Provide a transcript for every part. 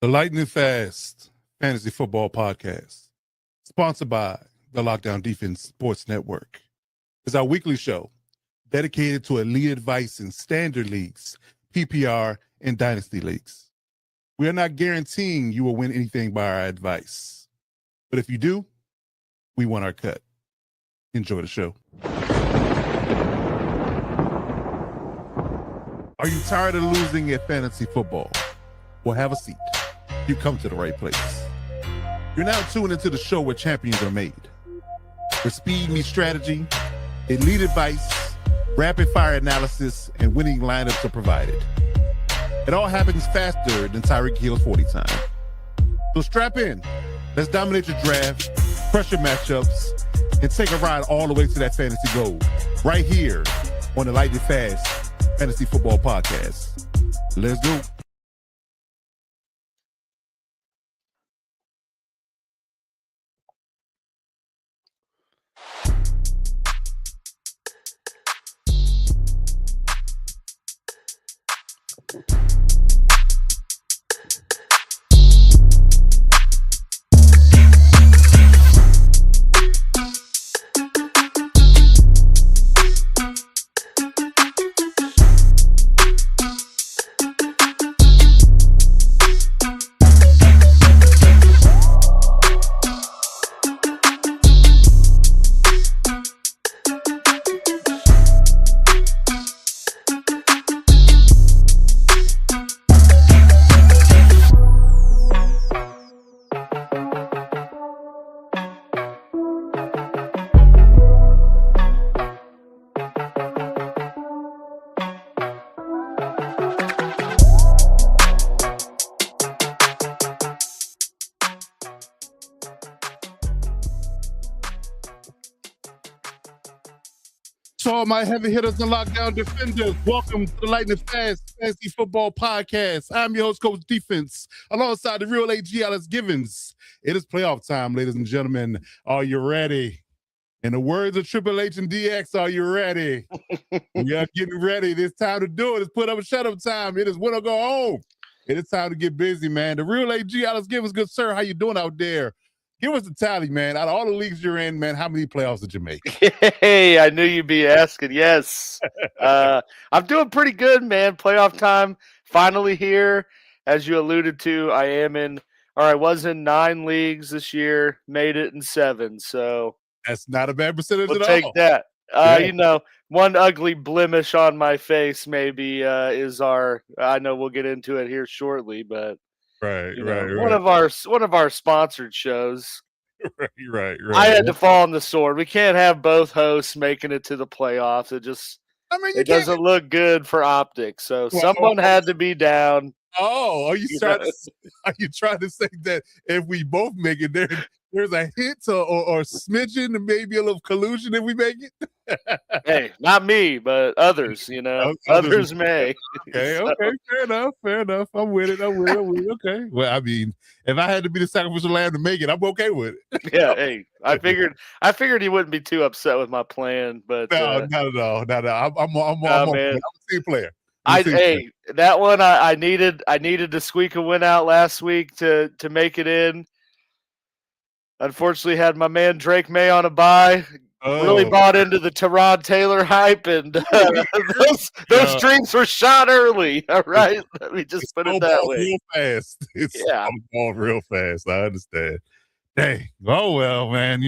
The Lightning Fast Fantasy Football Podcast, sponsored by the Lockdown Defense Sports Network, is our weekly show dedicated to elite advice in standard leagues, PPR, and dynasty leagues. We are not guaranteeing you will win anything by our advice, but if you do, we want our cut. Enjoy the show. Are you tired of losing at fantasy football? Well, have a seat. You come to the right place. You're now tuned into the show where champions are made, where speed meets strategy, elite advice, rapid fire analysis, and winning lineups are provided. It all happens faster than Tyreek Hill's 40 time. So strap in. Let's dominate your draft, crush your matchups, and take a ride all the way to that fantasy goal right here on the Lightning Fast Fantasy Football Podcast. Let's go. To all my heavy hitters and lockdown defenders, welcome to the Lightning Fast Fantasy Football Podcast. I'm your host, Coach Defense, alongside the real AG Alex Givens. It is playoff time, ladies and gentlemen. Are you ready? In the words of Triple H and DX, are you ready? We are getting ready. It's time to do it. It's put up a shut up time. It is win or go home. It is time to get busy, man. The real AG Alex Givens, good sir. How you doing out there? Give us the tally, man. Out of all the leagues you're in, man, how many playoffs did you make? Hey, I knew you'd be asking. Yes. I'm doing pretty good, man. Playoff time finally here. As you alluded to, I was in 9 leagues this year, made it in 7. So that's not a bad percentage we'll at take all. that. One ugly blemish on my face maybe is I know we'll get into it here shortly, but Right. One of our sponsored shows. Right. I had to fall on the sword. We can't have both hosts making it to the playoffs. It doesn't look good for optics. So someone had to be down. Oh, are you trying to say that if we both make it, there's a hint or smidgen, maybe a little collusion if we make it? Hey, not me, but others, others may. Okay, okay, fair enough. I'm with it. Okay. Well, I mean, if I had to be the sacrificial lamb to make it, I'm okay with it. Yeah, hey, I figured he wouldn't be too upset with my plan, but no, not at all. I'm a team player. That one I needed to squeak a win out last week to make it in. Unfortunately, had my man Drake May on a bye. Really bought into the Tyrod Taylor hype, and those dreams were shot early. All right, let me just put it that way. Real fast. It's ball real fast. I understand. Dang. Oh well, man.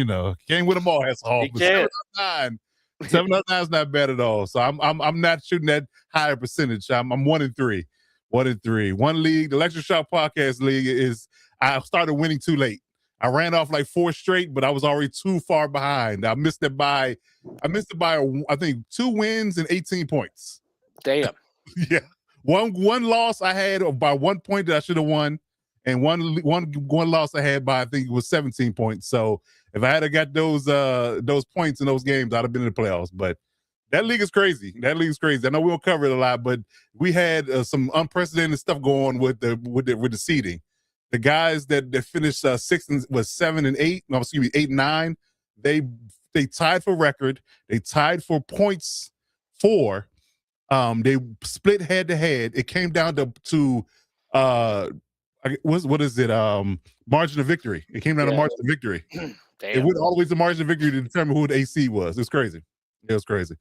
Can't win them all. That's all. 7 out of 9 is not bad at all. So I'm not shooting that higher percentage. I'm 1-3. 1-3. One league, the Lecture Shop Podcast League, is I started winning too late. I ran off like 4 straight, but I was already too far behind. I missed it by I think 2 wins and 18 points. Damn. Yeah. One loss I had by 1 point that I should have won, and one loss I had by I think it was 17 points. So if I had got those points in those games, I'd have been in the playoffs. But that league is crazy. I know we'll cover it a lot, but we had some unprecedented stuff going with the seeding. The guys that finished 7 and 8, 8 and 9, they tied for record. They tied for points for. They split head to head. It came down to what is it? Margin of victory. It came down to margin of victory. It Damn. went all the way to margin of victory to determine who the AC was. It's crazy. It was crazy.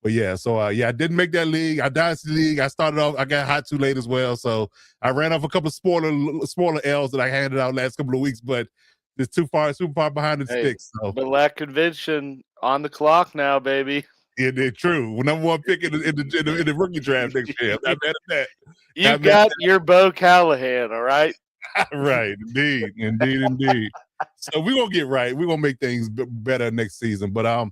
But yeah, so I didn't make that league. I dynasty league. I started off. I got hot too late as well. So I ran off a couple of spoiler L's that I handed out last couple of weeks, but it's super far behind the sticks. So But lack conviction on the clock now, baby. it's true. Number one pick in the rookie draft next year. I'm not mad at that. You've got your Bo Callahan, all right? Right, indeed. So we're gonna get right. We're gonna make things better next season. But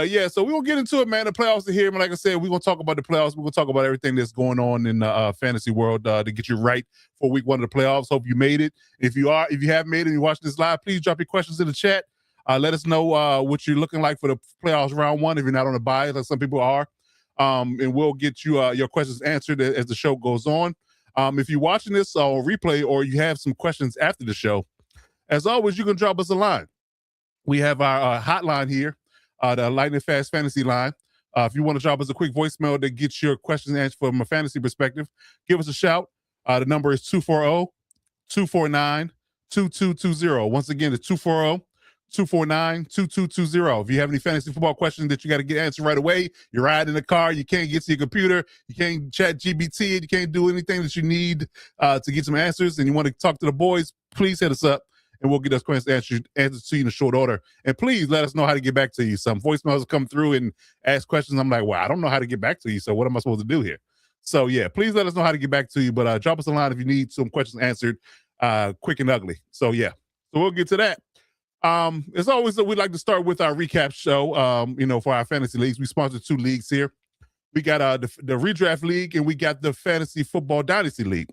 yeah, so we're gonna get into it, man. The playoffs are here. Like I said, we're gonna talk about the playoffs. We're gonna talk about everything that's going on in the fantasy world to get you right for week one of the playoffs. Hope you made it. If you have made it and you're watching this live, please drop your questions in the chat. Let us know what you're looking like for the playoffs round one if you're not on the bye, like some people are. And we'll get you your questions answered as the show goes on. If you're watching this on replay or you have some questions after the show, as always, you can drop us a line. We have our hotline here, the Lightning Fast Fantasy line. If you want to drop us a quick voicemail that gets your questions answered from a fantasy perspective, give us a shout. The number is 240-249-2220. Once again, it's 240-249-2220. If you have any fantasy football questions that you got to get answered right away, you're riding in the car, you can't get to your computer, you can't chat GBT, you can't do anything that you need to get some answers, and you want to talk to the boys, please hit us up, and we'll get those questions answered to you in short order. And please let us know how to get back to you. Some voicemails come through and ask questions. I'm like, well, I don't know how to get back to you, so what am I supposed to do here? So, yeah, please let us know how to get back to you, but drop us a line if you need some questions answered quick and ugly. So, yeah, so we'll get to that. As always, we'd like to start with our recap show, for our fantasy leagues. We sponsor 2 leagues here. We got the Redraft League, and we got the Fantasy Football Dynasty League.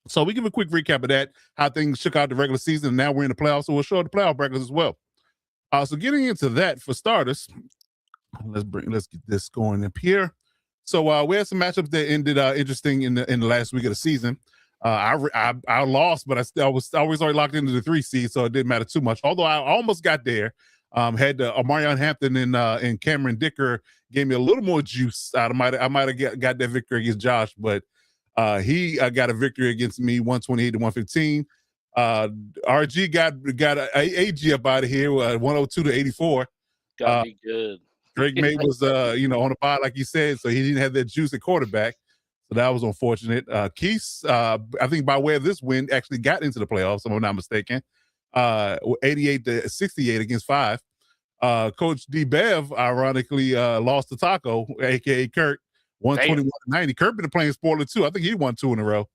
So we give a quick recap of that, how things shook out the regular season, and now we're in the playoffs, so we'll show the playoff brackets as well. So getting into that, for starters, let's get this going up here. So we had some matchups that ended interesting in the last week of the season. I lost, but I was always locked into the 3 seed, so it didn't matter too much. Although I almost got there. Had Amarion Hampton and Cameron Dicker gave me a little more juice. I might have got that victory against Josh, but he got a victory against me, 128 to 115. RG got a AG up out of here, 102 to 84. Got me good. Drake May was on the bye, like you said, so he didn't have that juice at quarterback. So that was unfortunate. Keith, I think by way of this win, actually got into the playoffs, if I'm not mistaken. 88 to 68 against 5. Coach D. Bev, ironically, lost to Taco, a.k.a. Kurt, 121 to 90. Kurt been playing spoiler, too. I think he won 2 in a row.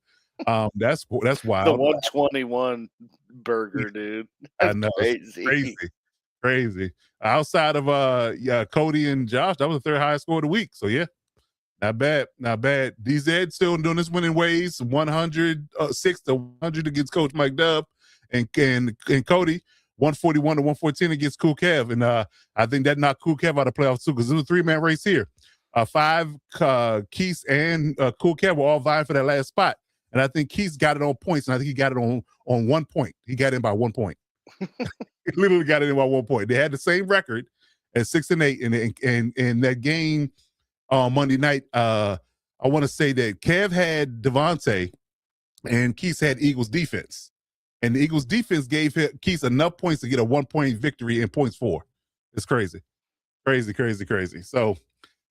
That's wild. The 121 burger, dude. That's I know. Crazy. Outside of Cody and Josh, that was the third highest score of the week. So, yeah. Not bad. DZ still doing this winning ways. 106 to 100 against Coach Mike Dub, and Cody 141 to 114 against Cool Kev. And I think that knocked Cool Kev out of playoffs too, because it was a 3-man race here. 5 Keith and Cool Kev were all vying for that last spot, and I think Keith got it on points, and I think he got it on 1 point. He got in by 1 point. He literally got it in by 1 point. They had the same record at 6 and 8, and that game. Monday night, I want to say that Kev had Devontae and Keith had Eagles defense. And the Eagles defense gave Keith enough points to get a 1-point victory in points 4. It's crazy. So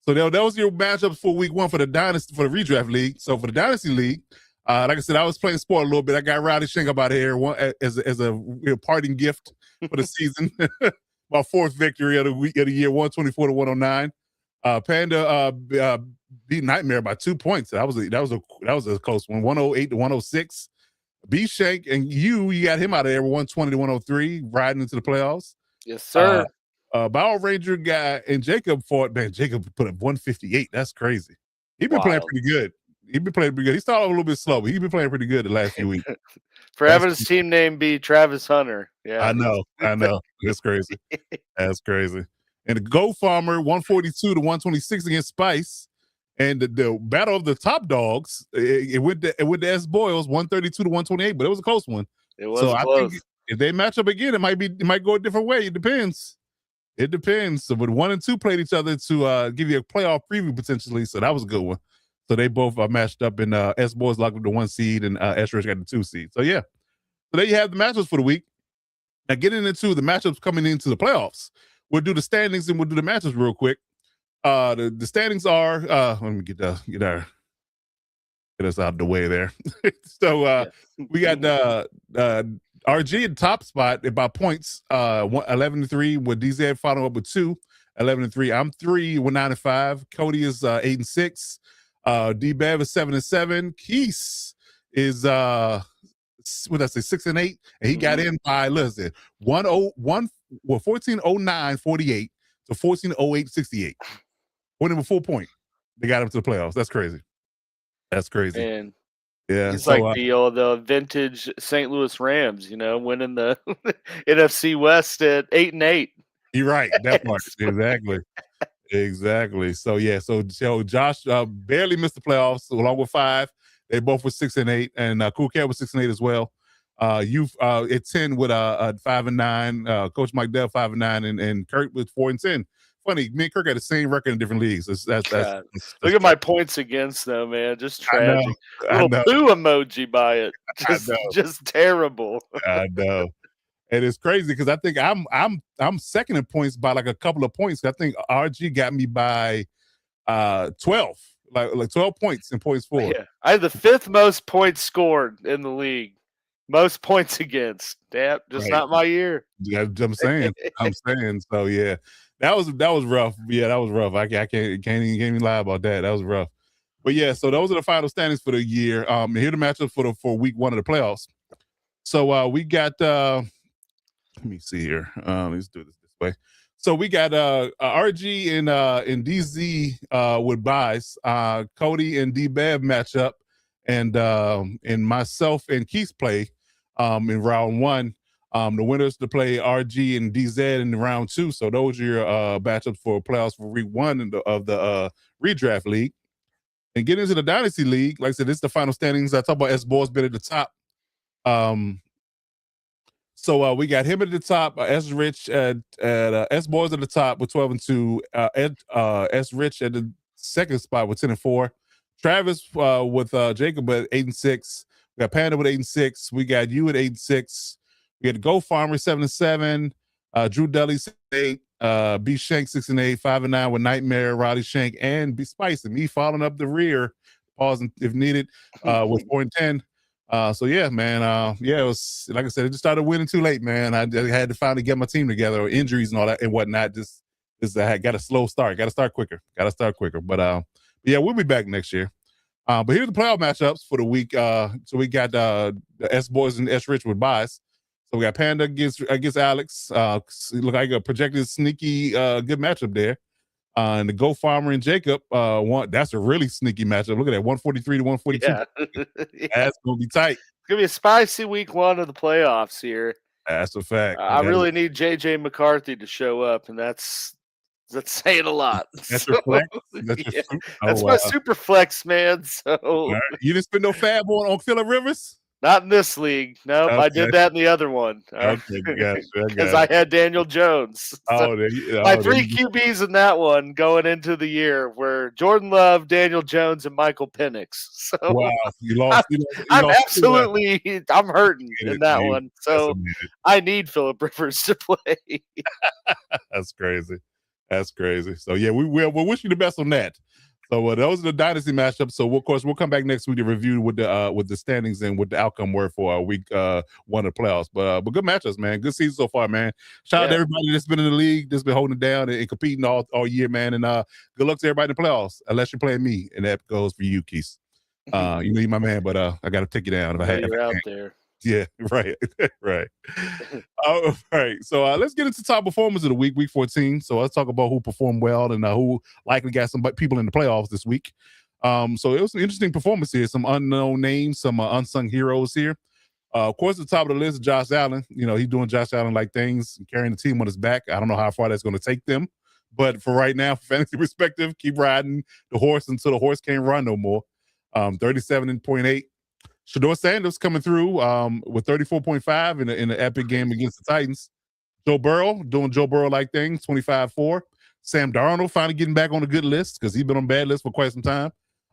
that was your matchups for week 1 for the Dynasty, for the Redraft League. So for the Dynasty League, like I said, I was playing sport a little bit. I got Rowdy Shank up out of here as a parting gift for the season. My 4th victory of the year, 124 to 109. Panda beat Nightmare by 2 points. That was a close one. 108 to 106. B Shank and you got him out of there, 120 to 103, riding into the playoffs. Yes, sir. Power Ranger guy and Jacob fought. Man, Jacob put up 158. That's crazy. He's been playing pretty good. He started a little bit slow, but he's been playing pretty good the last few weeks. For having his team name be Travis Hunter. Yeah. I know. That's crazy. That's crazy. And the Go Farmer, 142 to 126 against Spice. And the battle of the top dogs, it went to S Boyles, 132 to 128, but it was a close one. It was close. I think if they match up again, it might go a different way. It depends. So, but 1 and 2 played each other to give you a playoff preview potentially. So that was a good one. So they both are matched up, and S Boys locked up the 1 seed, and S Rich got the 2 seed. So yeah, so there you have the matchups for the week. Now getting into the matchups coming into the playoffs, we'll do the standings and we'll do the matchups real quick. The standings are let me get us out of the way there. So Yeah. we got RG at the top spot about points, 11-3, with DZ following up with 2, 11-3. I'm 3 with 9-5. Cody is 8-6. D-Bev is 7-7. Keese is what did I say, 6-8, and he got in by, listen, 1409-48 to 1408-68. Winning with 4 points. They got him to the playoffs. That's crazy. That's crazy. And Yeah. he's So like the vintage St. Louis Rams, winning the NFC West at 8-8. you're right. That part. Exactly. Exactly. So yeah, so Josh barely missed the playoffs along with 5. They both were 6-8, and Cool Cat was 6-8 as well. You've at 10 with 5-9. Coach Mike Dell 5-9, and Kurt with 4-10. Funny, me and Kirk had the same record in different leagues. That's Look at my points against though, man. Just tragic. I Little know. poo emoji by it. Just terrible. I know. And it's crazy because I think I'm second in points by like a couple of points. I think RG got me by 12, like 12 points in points for. Yeah, I had the 5th most points scored in the league. Most points against. Damn, just not my year. Yeah, I'm saying. So yeah, that was rough. Yeah, that was rough. I can't even lie about that. That was rough. But yeah, so those are the final standings for the year. Here are the matchups for week 1 of the playoffs. So we got let me see here. Let's do this way. So we got RG and DZ with buys. Cody and D-Bev match up, and myself and Keith play in round 1. The winners to play RG and DZ in round 2. So those are your matchups for playoffs for week 1 of the redraft league. And get into the Dynasty League. Like I said, this is the final standings. I talked about S Boys been at the top. So we got him at the top, S Rich at S Boys at the top with 12-2, S Rich at the second spot with 10-4, Travis with Jacob at 8-6, we got Panda with 8-6, we got you at 8-6, we got Go Farmer 7-7, Drew Deli 8, B Shank 6-8, 5-9 with Nightmare, Roddy Shank, and B Spice, and me following up the rear, pausing if needed, with 4-10. So yeah, man. Yeah, it was like I said, it just started winning too late, man. I had to finally get my team together, or injuries and all that and whatnot. Just I got a slow start. Got to start quicker. But yeah, we'll be back next year. But here's the playoff matchups for the week. So we got the S Boys and S Rich with buys. So we got Panda against Alex. Look like a projected sneaky good matchup there. And the Go Farmer and Jacob, that's a really sneaky matchup. Look at that, 143 to 142. Yeah. That's gonna be tight. It's gonna be a spicy week 1 of the playoffs here. That's a fact. I really need JJ McCarthy to show up, and that's saying a lot. That's your flex. That's my super flex, man. So right. You didn't spend no fab on Phillip Rivers? Not in this league. Nope, okay. I did that in the other one. Okay, because I had Daniel Jones. So my 3 QBs in that one going into the year were Jordan Love, Daniel Jones, and Michael Penix. So wow, you lost. I'm hurting in that one. So I need Phillip Rivers to play. That's crazy. So yeah, we'll wish you the best on that. So those are the dynasty matchups. So of course we'll come back next week to review with the standings and what the outcome were for week 1 of the playoffs. But good matchups, man. Good season so far, man. Shout out to everybody that's been in the league, that's been holding it down and competing all year, man. And good luck to everybody in the playoffs, unless you're playing me, and that goes for you, Keith. You know you're my man, but I got to take you down. You're out there. Yeah, right. Right. All right. So let's get into top performers of the week 14. So let's talk about who performed well and who likely got some people in the playoffs this week. So it was an interesting performance here. Some unknown names, some unsung heroes here. Of course, at the top of the list, Josh Allen. He's doing Josh Allen-like things, carrying the team on his back. I don't know how far that's going to take them. But for right now, from fantasy perspective, keep riding the horse until the horse can't run no more. 37.8. Shador Sanders coming through with 34.5 in the epic game against the Titans. Joe Burrow doing Joe Burrow-like things, 25.4. Sam Darnold finally getting back on a good list because he's been on bad list for quite some time.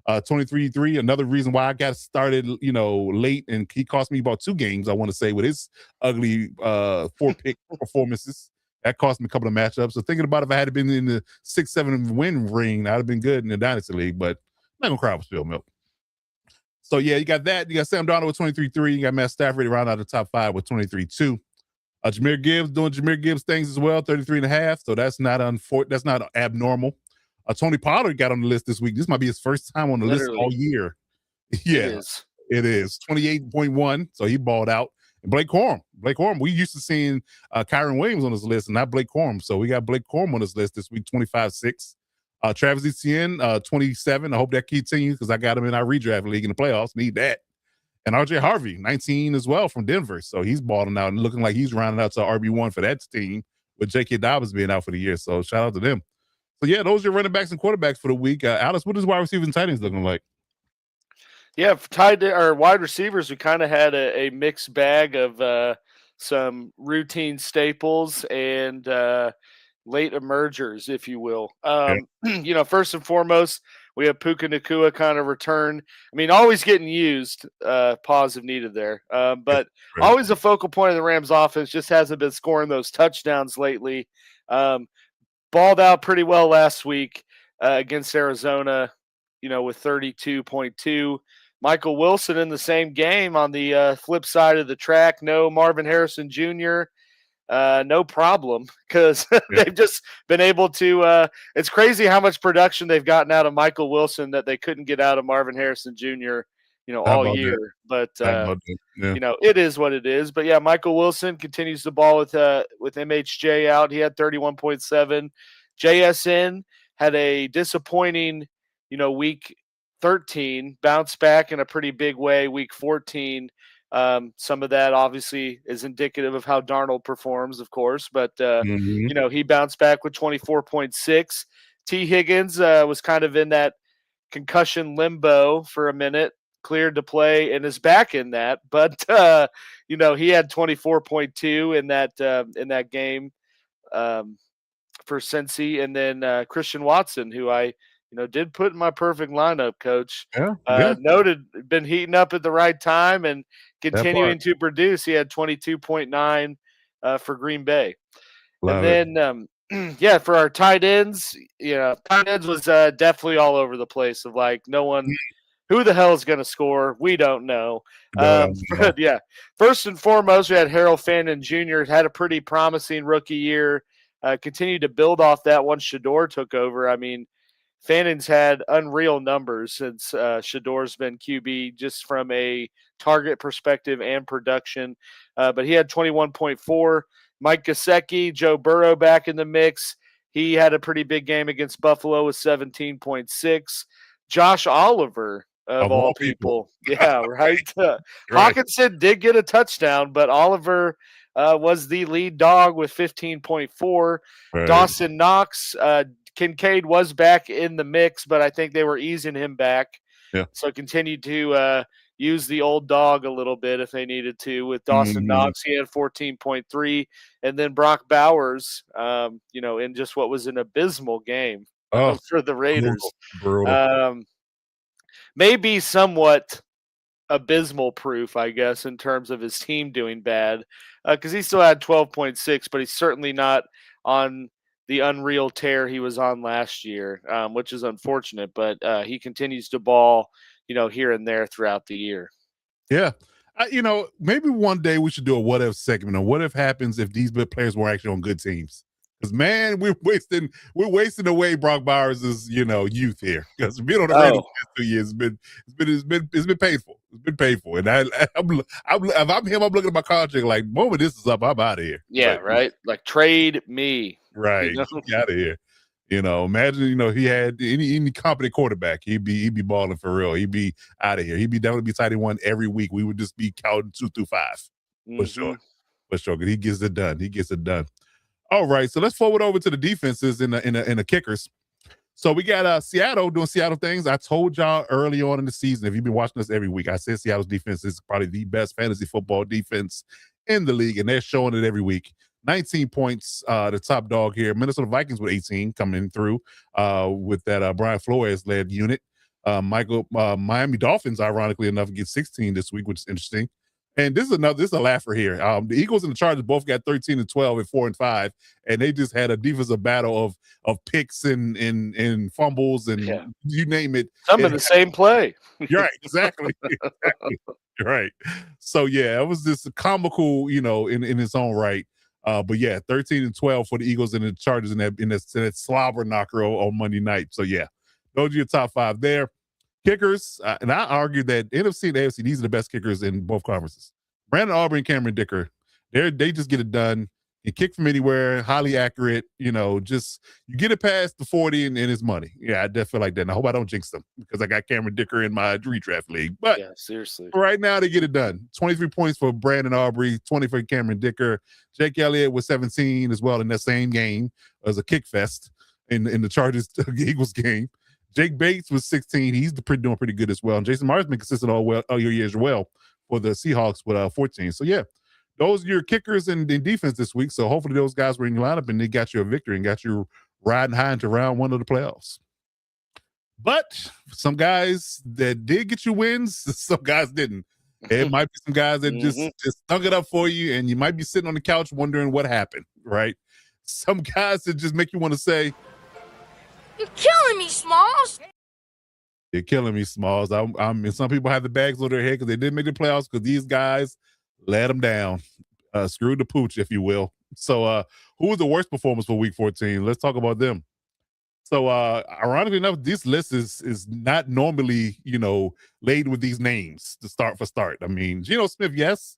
23-3. Another reason why I got started, late, and he cost me about 2 games, I want to say, with his ugly 4-pick performances. That cost me a couple of matchups. So thinking about if I had been in the 6-7 win ring, I'd have been good in the Dynasty League, but I'm not going to cry with spilled milk. So, yeah, you got that. You got Sam Darnold with 23-3. You got Matt Stafford around out of the top 5 with 23-2. Jahmyr Gibbs doing Jahmyr Gibbs things as well, 33.5. So that's not abnormal. Tony Pollard got on the list this week. This might be his first time on the list all year. Yeah, it is 28.1. So he balled out. And Blake Corum, we used to seeing Kyron Williams on this list and not Blake Corum. So we got Blake Corum on this list this week, 25.6. Travis Etienne, 27. I hope that continues because I got him in our redraft league in the playoffs. Need that. And RJ Harvey, 19 as well from Denver. So he's balling out and looking like he's rounding out to RB1 for that team with J.K. Dobbins being out for the year. So shout out to them. So, yeah, those are your running backs and quarterbacks for the week. Alice, what is wide receivers and tight ends looking like? Yeah, wide receivers, we kind of had a mixed bag of some routine staples and late emergers, if you will. First and foremost, we have Puka Nacua kind of return. I mean, always getting used, pause if needed there. But always a focal point of the Rams offense, just hasn't been scoring those touchdowns lately. Balled out pretty well last week against Arizona, with 32.2. Michael Wilson in the same game on the flip side of the track. No Marvin Harrison Jr., no problem, because they've just been able to it's crazy how much production they've gotten out of Michael Wilson that they couldn't get out of Marvin Harrison Jr., all year. But it is what it is. But yeah, Michael Wilson continues the ball with MHJ out. He had 31.7. JSN had a disappointing, week 13, bounced back in a pretty big way week 14. Some of that obviously is indicative of how Darnold performs, of course, but he bounced back with 24.6. T. Higgins was kind of in that concussion limbo for a minute, cleared to play and is back in that, but he had 24.2 in that game for Cincy. And then Christian Watson, who I did put in my perfect lineup, Coach. Noted, been heating up at the right time and continuing to produce. He had 22.9 for Green Bay. And then, for our tight ends, tight ends was definitely all over the place of like no one – who the hell is going to score? We don't know. But yeah, first and foremost, we had Harold Fannin Jr. had a pretty promising rookie year. Continued to build off that once Shador took over. I mean, Fannin's had unreal numbers since Shador's been QB, just from a target perspective and production. But he had 21.4. Mike Gesicki, Joe Burrow back in the mix. He had a pretty big game against Buffalo with 17.6. Josh Oliver, of all people. Yeah, right. Hawkinson did get a touchdown, but Oliver was the lead dog with 15.4. Right. Dawson Knox, Kincaid was back in the mix, but I think they were easing him back. Yeah. So continued to use the old dog a little bit if they needed to. With Dawson Knox, he had 14.3. And then Brock Bowers, in just what was an abysmal game for the Raiders. Brutal. Maybe somewhat abysmal proof, I guess, in terms of his team doing bad, because he still had 12.6, but he's certainly not on the unreal tear he was on last year, which is unfortunate. But he continues to ball, here and there throughout the year. Yeah. Maybe one day we should do a what if segment on what if happens if these players were actually on good teams. Because, man, we're wasting away Brock Bowers' youth here. Because being on the Raiders for 2 years it's been painful. It's been painful. And if I'm him, I'm looking at my contract like, moment this is up, I'm out of here. Yeah, right. Like trade me. Right. Get out of here. Imagine, he had any competent quarterback, he'd be balling for real. He'd be out of here. He'd be definitely be tight end one every week. We would just be counting 2 through 5. For sure. For sure. Because he gets it done. All right, so let's forward over to the defenses and the kickers. So we got Seattle doing Seattle things. I told y'all early on in the season, if you've been watching us every week, I said Seattle's defense is probably the best fantasy football defense in the league, and they're showing it every week. 19 points, the top dog here. Minnesota Vikings with 18 coming through with that Brian Flores-led unit. Miami Dolphins, ironically enough, get 16 this week, which is interesting. And this is a laugher here. The Eagles and the Chargers both got 13 and 12 and 4 and 5, and they just had a defensive battle of picks and fumbles and you name it. Some in the same play. You're right, exactly. Exactly. You're right. So yeah, it was just comical, in its own right. But yeah, 13 and 12 for the Eagles and the Chargers in that slobber knocker on Monday night. So yeah, those are your top five there. Kickers, and I argue that NFC and AFC, these are the best kickers in both conferences. Brandon Aubrey and Cameron Dicker, they just get it done. You kick from anywhere, highly accurate. Just you get it past the 40 and it's money. Yeah, I definitely feel like that. And I hope I don't jinx them because I got Cameron Dicker in my redraft league. But yeah, seriously, right now they get it done. 23 points for Brandon Aubrey, 20 for Cameron Dicker. Jake Elliott was 17 as well in that same game as a kick fest in the Chargers Eagles game. Jake Bates was 16. He's doing pretty good as well. And Jason Myers been consistent all year as well for the Seahawks with 14. So yeah, those are your kickers and defense this week. So hopefully those guys were in your lineup and they got you a victory and got you riding high into round one of the playoffs. But some guys that did get you wins, some guys didn't. It might be some guys that just stunk it up for you, and you might be sitting on the couch wondering what happened, right? Some guys that just make you want to say, "You're killing me, Smalls." You're killing me, Smalls. And some people have the bags on their head because they didn't make the playoffs because these guys let them down. Screw the pooch, if you will. So who was the worst performance for week 14? Let's talk about them. So ironically enough, this list is not normally, laid with these names to start. I mean, Geno Smith, yes,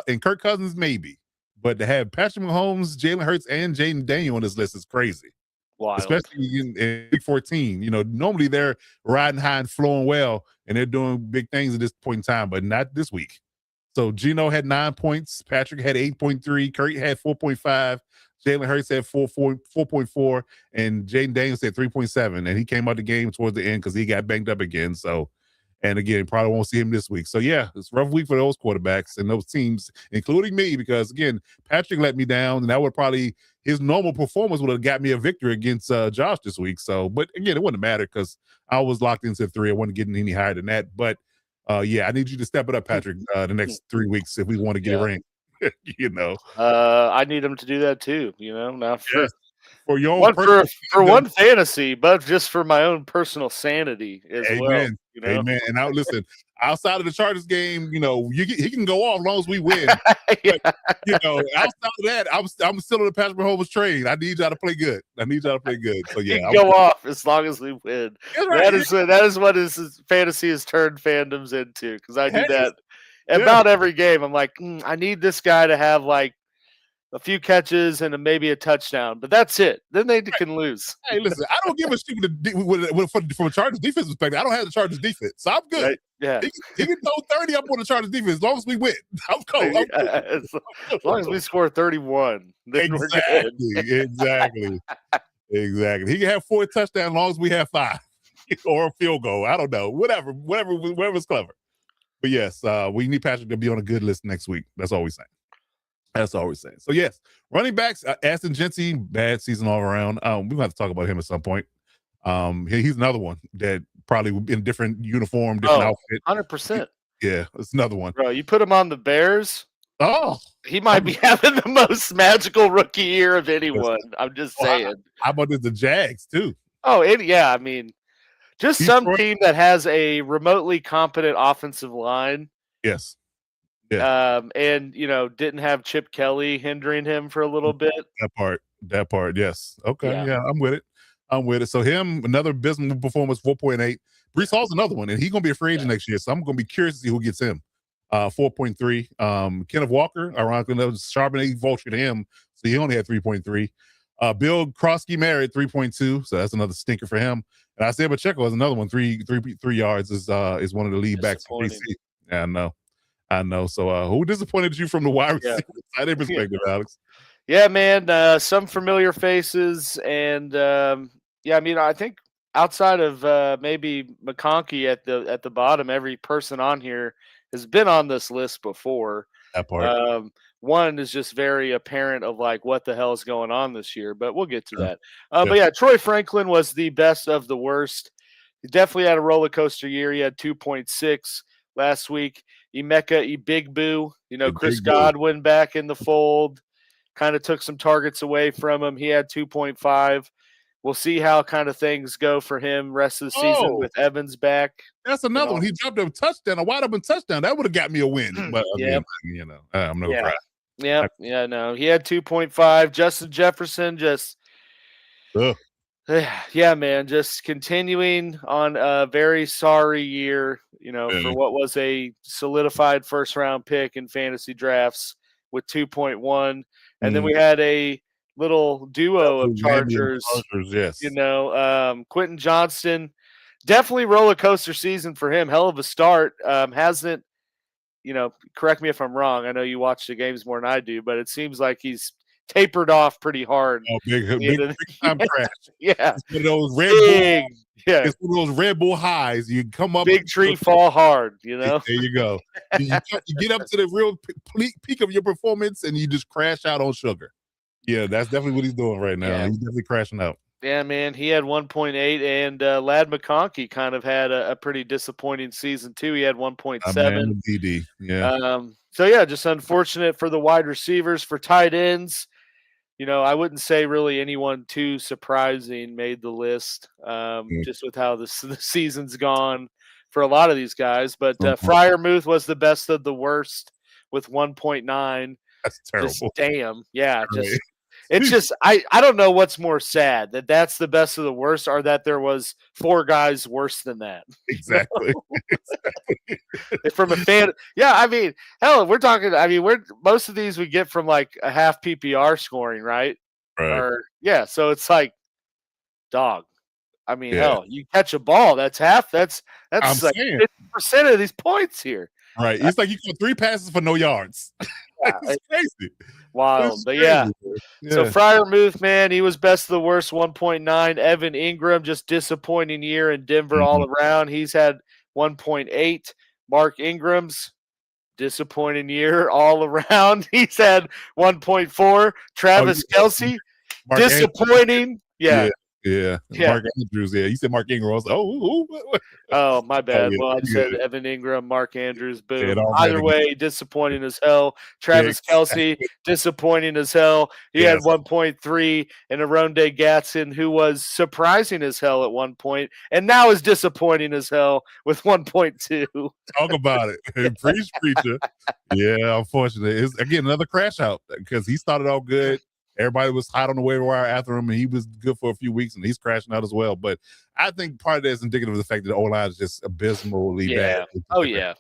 and Kirk Cousins, maybe. But to have Patrick Mahomes, Jalen Hurts, and Jaden Daniel on this list is crazy. Wild. Especially in week 14. Normally they're riding high and flowing well, and they're doing big things at this point in time, but not this week. So Geno had 9 points, Patrick had 8.3, Kurt had 4.5, Jalen Hurts had 4.4, and Jaden Daniels had 3.7. And he came out the game towards the end because he got banged up again. So, and again, probably won't see him this week. So yeah, it's a rough week for those quarterbacks and those teams, including me, because again, Patrick let me down, and that would probably his normal performance would have got me a victory against Josh this week. So, but again, it wouldn't matter because I was locked into 3. I wasn't getting any higher than that. But yeah, I need you to step it up, Patrick, the next 3 weeks if we want to get it ranked. I need him to do that too. Now for your own one fantasy, but just for my own personal sanity as well. Amen. And now listen, outside of the Chargers game, he can go off as long as we win. Yeah. But, outside of that, I'm still on the Patrick Mahomes train. I need y'all to play good. So yeah, he can go off as long as we win. Right. That is what his fantasy has turned fandoms into, because I do that about every game. I'm like, I need this guy to have like a few catches and maybe a touchdown, but that's it. Then they can lose. Hey, listen, I don't give a shit from a Chargers defense perspective. I don't have the Chargers defense, so I'm good. Right? Yeah, he can throw 30 up on the Chargers defense as long as we win. I'm cool. As long as we score 31, then exactly. He can have 4 touchdowns as long as we have 5 or a field goal. I don't know, whatever's clever. But yes, we need Patrick to be on a good list next week. That's all we're saying. So yes, running backs, Aston Jency, bad season all around. We're going to have to talk about him at some point. He's another one that probably in a different uniform, different outfit. 100%. Yeah, it's another one. Bro, you put him on the Bears. Oh, he might be having the most magical rookie year of anyone. I'm just saying. How about the Jags too? Oh, yeah. I mean, just some team that has a remotely competent offensive line. Yes. Yeah. And didn't have Chip Kelly hindering him for a little bit. That part. Yes. Okay. Yeah, I'm with it. So him, another abysmal performance, 4.8. Brees Hall's another one, and he's gonna be a free agent next year. So I'm gonna be curious to see who gets him. 4.3. Kenneth Walker, ironically, that was Charbonnet vulture to him, so he only had 3.3. Bill Krosky married 3.2, so that's another stinker for him. And Isaiah Pacheco is another one, 3 yards is one of the lead backs for DC. Yeah, I know. So who disappointed you from the wide receiver side perspective, Alex? Yeah, man. Some familiar faces, and I mean, I think outside of maybe McConkey at the bottom, every person on here has been on this list before. That part. One is just very apparent of like what the hell is going on this year, but we'll get to that. But yeah, Troy Franklin was the best of the worst. he definitely had a roller coaster year. He had 2.6 last week. Emeka Ibigbu, Chris Godwin back in the fold, kind of took some targets away from him. He had 2.5. We'll see how kind of things go for him rest of the season with Evans back. That's another one. He dropped a touchdown, a wide open touchdown. That would have got me a win. But again, I'm no cry. Yeah, no. He had 2.5. Justin Jefferson just yeah, man, just continuing on a very sorry year, for what was a solidified first round pick in fantasy drafts with 2.1. And then we had a little duo of Chargers, yes. Quentin Johnston, definitely roller coaster season for him. Hell of a start. Hasn't, correct me if I'm wrong. I know you watch the games more than I do, but it seems like he's tapered off pretty hard. Oh, big time crash. Yeah. It's one of those Red Bull. Yeah. It's one of those Red Bull highs. You come up. Big tree fall hard, There you go. you get up to the real peak of your performance and you just crash out on sugar. Yeah, that's definitely what he's doing right now. Yeah. He's definitely crashing out. Yeah, man. He had 1.8, and Lad McConkey kind of had a pretty disappointing season, too. He had 1.7. DD. Yeah. So, yeah, just unfortunate for the wide receivers. For tight ends, I wouldn't say really anyone too surprising made the list, just with how the season's gone for a lot of these guys. But Freiermuth was the best of the worst with 1.9. That's terrible. Just, damn. Yeah, just it's just I don't know what's more sad, that's the best of the worst, or that there was 4 guys worse than that. Exactly. From a fan, I mean, hell, we're talking. I mean, most of these we get from like a half PPR scoring, right? Or so it's like, dog. I mean, hell, you catch a ball, that's half. That's like 50% of these points here. Right. It's like you got 3 passes for no yards. It's crazy. Wild. But so Freiermuth, man, he was best of the worst, 1.9. Evan Ingram, just disappointing year in Denver all around. He's had 1.8. Mark Ingram's disappointing year all around. He's had 1.4. Travis Kelce, disappointing. Yeah. Mark Andrews. Yeah, you said Mark Ingram. I was like, oh, my bad. Well, I said Evan Ingram, Mark Andrews. Boom. Either way, disappointing as hell. Travis Kelce, disappointing as hell. He had 1.3, and Aronde Gatson, who was surprising as hell at one point, and now is disappointing as hell with 1.2. Talk about it. Preach, preacher. Yeah, unfortunately. It's, again, another crash out because he started off good. Everybody was hot on the waiver wire after him, and he was good for a few weeks, and he's crashing out as well. But I think part of that is indicative of the fact that the O-line is just abysmally bad. Oh, yeah.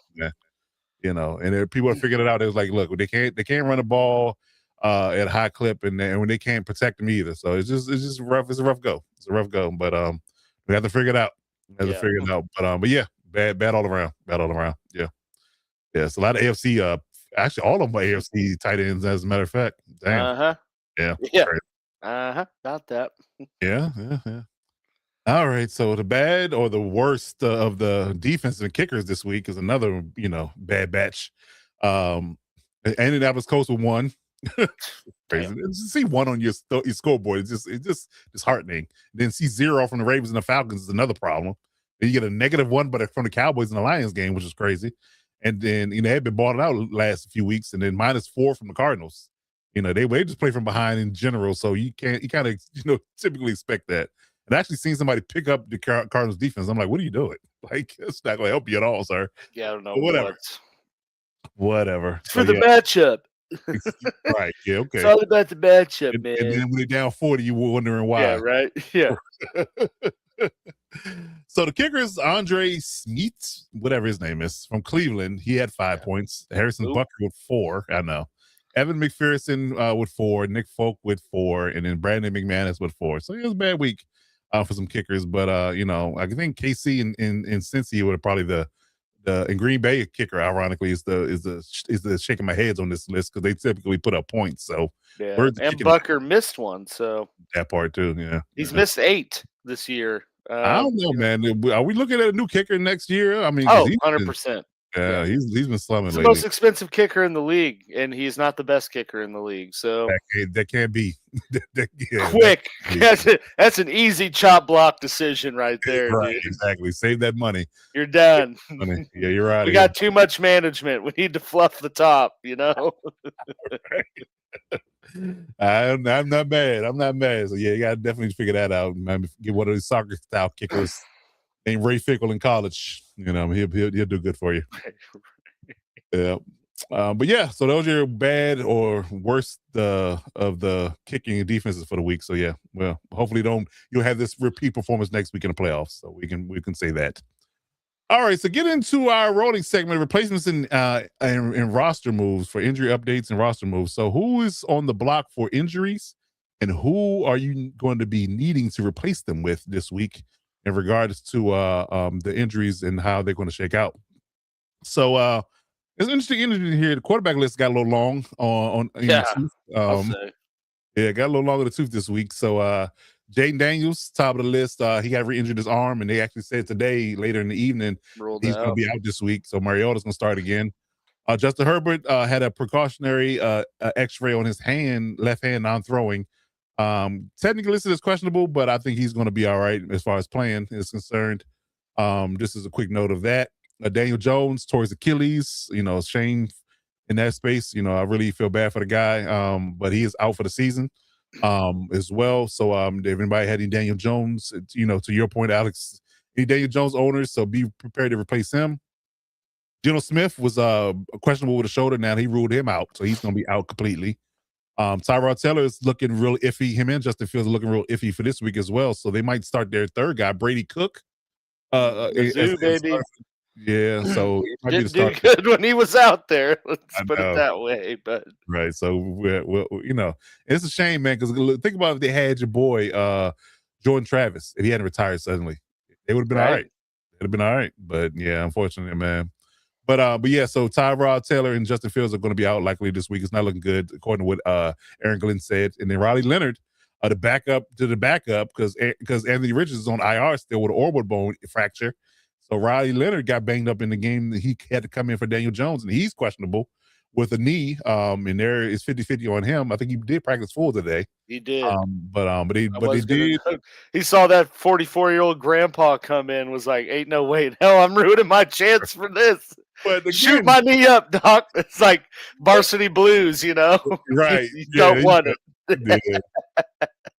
And people are figuring it out. It was like, look, they can't run the ball at a high clip, and when they can't protect them either. So it's just rough. It's a rough go. But we have to figure it out. But yeah, bad all around. Yeah. It's a lot of AFC. Actually, all of my AFC tight ends, as a matter of fact. Damn. Yeah. About that. Yeah. All right. So the bad or the worst of the defensive kickers this week is another, bad batch. Indianapolis Colts with 1. Crazy. Just see 1 on your scoreboard. It's just disheartening. Then see 0 from the Ravens and the Falcons is another problem. Then you get a -1, but from the Cowboys and the Lions game, which is crazy. And then they've been balling out the last few weeks, and then -4 from the Cardinals. They just play from behind in general, so you kind of typically expect that. And actually seeing somebody pick up the Cardinals defense, I'm like, what are you doing? Like, it's not going to help you at all, sir. Yeah, I don't know. Whatever. It's for the matchup. Right. Yeah. Okay. It's all about the matchup, man. And then when they're down 40, you were wondering why. Yeah. Right. Yeah. So the kicker is Andre Smeet, whatever his name is, from Cleveland. He had 5 points. Harrison Butker with 4. I know. Evan McPherson with 4, Nick Folk with 4, and then Brandon McManus with 4. So it was a bad week for some kickers, but I think KC and Cincy were probably the in Green Bay kicker. Ironically, is the shaking my heads on this list because they typically put up points. So and Bucker missed one, so that part too. Yeah, he's missed 8 this year. I don't know, man. Are we looking at a new kicker next year? I mean, 100%. Yeah, he's been slumming He's the lately. most expensive kicker in the league, and he's not the best kicker in the league. So That can't be. quick. That's an easy chop block decision right there, right, dude. exactly. Save that money. You're done. Yeah, you're out We of got too much management. We need to fluff the top, you know? I'm not mad. I'm not mad. So yeah, you gotta definitely figure that out. Man, get one of these soccer style kickers named Ray Fickle in college. You know, he'll do good for you. Yeah. But yeah, so those are your bad or worst of the kicking and defenses for the week. So yeah, well, hopefully you'll have this repeat performance next week in the playoffs. So we can say that. All right, so get into our rolling segment, replacements and roster moves for injury updates and roster moves. So who is on the block for injuries, and who are you going to be needing to replace them with this week in regards to the injuries and how they're going to shake out? So it's interesting injury here. The quarterback list got a little long on Yeah, I'll say. Yeah, got a little longer in the tooth this week. So Jaden Daniels, top of the list. He got re-injured his arm, and they actually said today, later in the evening, he's going to be out this week. So Mariota's going to start again. Justin Herbert had a precautionary X-ray on his left hand, non-throwing. Technically listed as questionable, but I think he's going to be all right as far as playing is concerned. Just as a quick note of that. Daniel Jones tore his Achilles. Shame in that space. I really feel bad for the guy, but he is out for the season as well. So if anybody had any Daniel Jones, to your point, Alex, any Daniel Jones owners, so be prepared to replace him. Geno Smith was questionable with a shoulder. Now he ruled him out, so he's going to be out completely. Tyrod Taylor is looking real iffy. Him and Justin Fields are looking real iffy for this week as well. So they might start their third guy, Brady Cook. Baby. Yeah, so he didn't do good when he was out there. Let's put it that way. But right, so it's a shame, man. Because think about if they had your boy Jordan Travis, if he hadn't retired suddenly, they would have been all right. It'd have been all right, but yeah, unfortunately, man. But yeah, so Tyrod Taylor and Justin Fields are going to be out likely this week. It's not looking good, according to what Aaron Glenn said. And then Riley Leonard, the backup to the backup, because Anthony Richards is on IR still with an orbital bone fracture. So Riley Leonard got banged up in the game. He had to come in for Daniel Jones, and he's questionable with a knee. And there is 50-50 on him. I think he did practice full today. He did. But he did. He saw that 44-year-old grandpa come in, was like, ain't no way in hell I'm ruining my chance for this. But again, shoot my knee up, doc. It's like Varsity Blues, Right. You don't want it.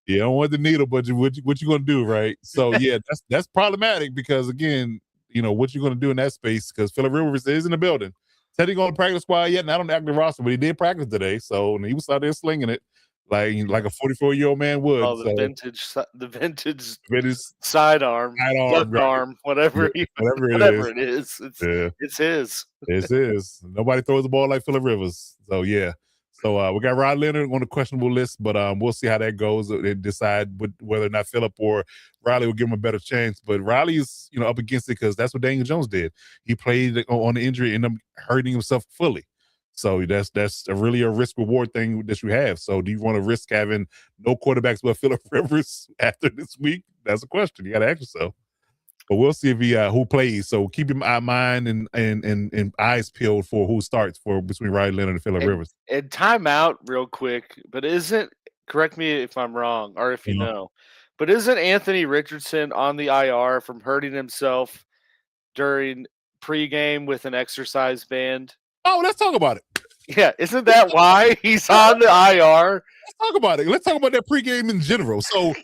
You don't want the needle, but what you going to do, right? So, yeah, that's problematic because, again, what you're going to do in that space, because Phillip Rivers is in the building. Said he's going to practice squad yet, not on the active roster, but he did practice today. So, and he was out there slinging it like a 44-year-old man would. Oh, the vintage sidearm, arm, whatever it is. It's his. It's his. Nobody throws the ball like Phillip Rivers. So, yeah. So we got Rod Leonard on the questionable list, but we'll see how that goes. They decide whether or not Phillip or Riley will give him a better chance. But Riley's up against it because that's what Daniel Jones did. He played on the injury and ended up hurting himself fully. So that's really a risk reward thing that you have. So do you want to risk having no quarterbacks but Phillip Rivers after this week? That's a question you got to ask yourself. But we'll see if who plays. So keep your mind and eyes peeled for who starts between Riley Leonard and Phillip Rivers. And time out real quick, but correct me if I'm wrong or if you know, but isn't Anthony Richardson on the IR from hurting himself during pregame with an exercise band? Oh, let's talk about it. Yeah, isn't that why he's on the IR? Let's talk about it. Let's talk about that pregame in general. So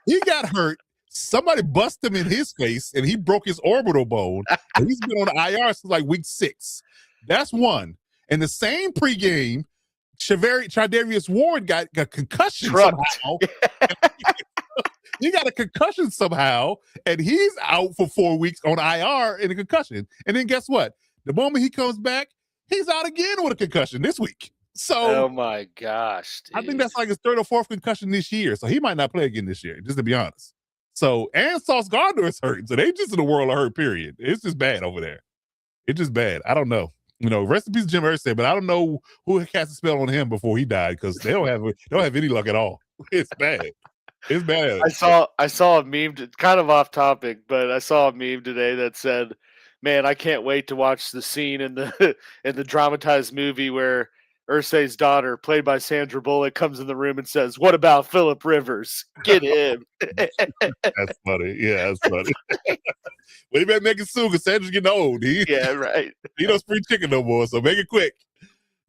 he got hurt. Somebody busted him in his face, and he broke his orbital bone. And he's been on the IR since like week 6. That's one. And the same pregame, Tradarius Ward got concussion somehow. He got a concussion somehow, and he's out for 4 weeks on IR in a concussion. And then guess what? The moment he comes back, he's out again with a concussion this week. So, oh my gosh, dude. I think that's like his 3rd or 4th concussion this year. So he might not play again this year, just to be honest. So, and Sauce Gardner is hurt. So they just in the world of hurt, period. It's just bad over there. It's just bad. I don't know. Rest in peace, Jim Irsay, but I don't know who cast a spell on him before he died because they don't have any luck at all. It's bad. It's bad. I saw a meme, kind of off topic, but I saw a meme today that said, Man, I can't wait to watch the scene in the in the dramatized movie where Ursay's daughter, played by Sandra Bullock, comes in the room and says, "What about Philip Rivers? Get him." That's funny. Yeah, that's funny. Well, you better make it soon because Sandra's getting old. He Right. don't spring chicken no more, so make it quick.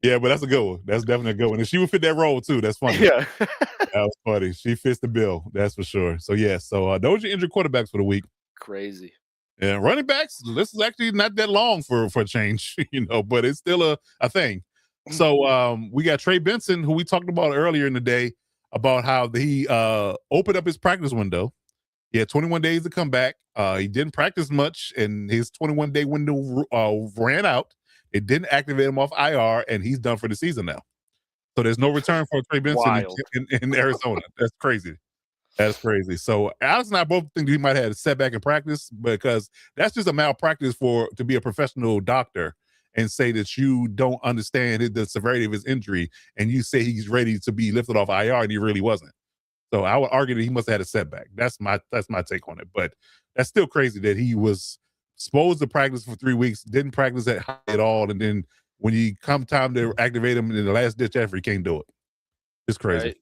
Yeah, but that's a good one. That's definitely a good one. And she would fit that role too. That's funny. Yeah. That was funny. She fits the bill. That's for sure. So yeah. So those are your injured quarterbacks for the week. Crazy. And running backs. This is actually not that long for a change, but it's still a thing. So we got Trey Benson, who we talked about earlier in the day about how he opened up his practice window. He had 21 days to come back. He didn't practice much, and his 21-day window ran out. It didn't activate him off IR, and he's done for the season now. So there's no return for Trey Benson in Arizona. That's crazy. That's crazy. So Alex and I both think he might have had a setback in practice because that's just a malpractice to be a professional doctor and say that you don't understand the severity of his injury and you say he's ready to be lifted off IR and he really wasn't. So I would argue that he must have had a setback. That's my take on it. But that's still crazy that he was supposed to practice for 3 weeks, didn't practice at all, and then when you come time to activate him in the last ditch effort, he can't do it. It's crazy. Right.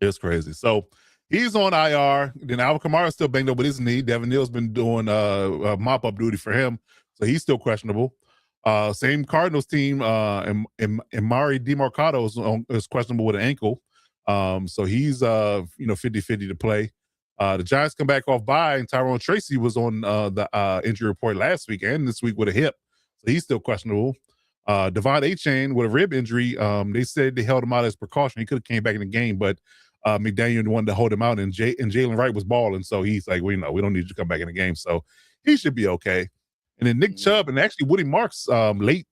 It's crazy. So he's on IR. Then Alvin Kamara's still banged up with his knee. Devin Neal's been doing mop-up duty for him, so he's still questionable. Same Cardinals team, and Mari DeMarcado is questionable with an ankle. So he's 50-50 to play. The Giants come back off bye, and Tyrone Tracy was on the injury report last week and this week with a hip, so he's still questionable. Devon Achane with a rib injury. They said they held him out as precaution. He could have came back in the game, but McDaniel wanted to hold him out, and Jalen Wright was balling, so he's like, we don't need you to come back in the game, so he should be okay. And then Nick Chubb and actually Woody Marks late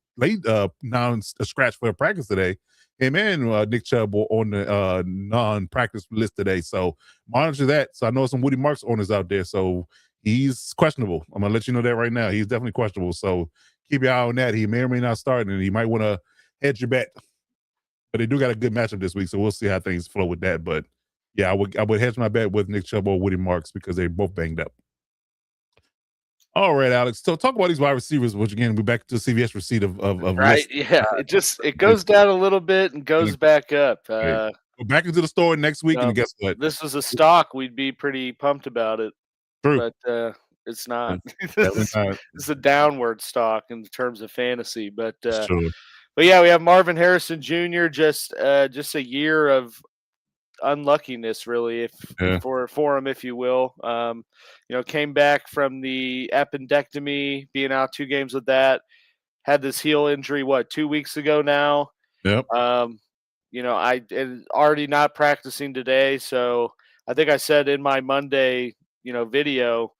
non-scratch for practice today. Him and Nick Chubb were on the non-practice list today, so monitor that. So I know some Woody Marks owners out there, so he's questionable. I'm gonna let you know that right now. He's definitely questionable, so keep your eye on that. He may or may not start, and he might want to hedge your bet. But they do got a good matchup this week, so we'll see how things flow with that. But yeah, I would hedge my bet with Nick Chubb or Woody Marks because they're both banged up. All right, Alex. So talk about these wide receivers, which again, we're back to the CVS receipt of right. list. Yeah. It goes down a little bit and goes back up. Go back into the store next week, and guess what? This is a stock. We'd be pretty pumped about it. True. But it's not. It's a downward stock in terms of fantasy. But yeah, we have Marvin Harrison Jr. Just a year of unluckiness, really, for him, if you will. Came back from the appendectomy, being out 2 games with that. Had this heel injury 2 weeks ago now. Yep. I already not practicing today, so I think I said in my Monday, video,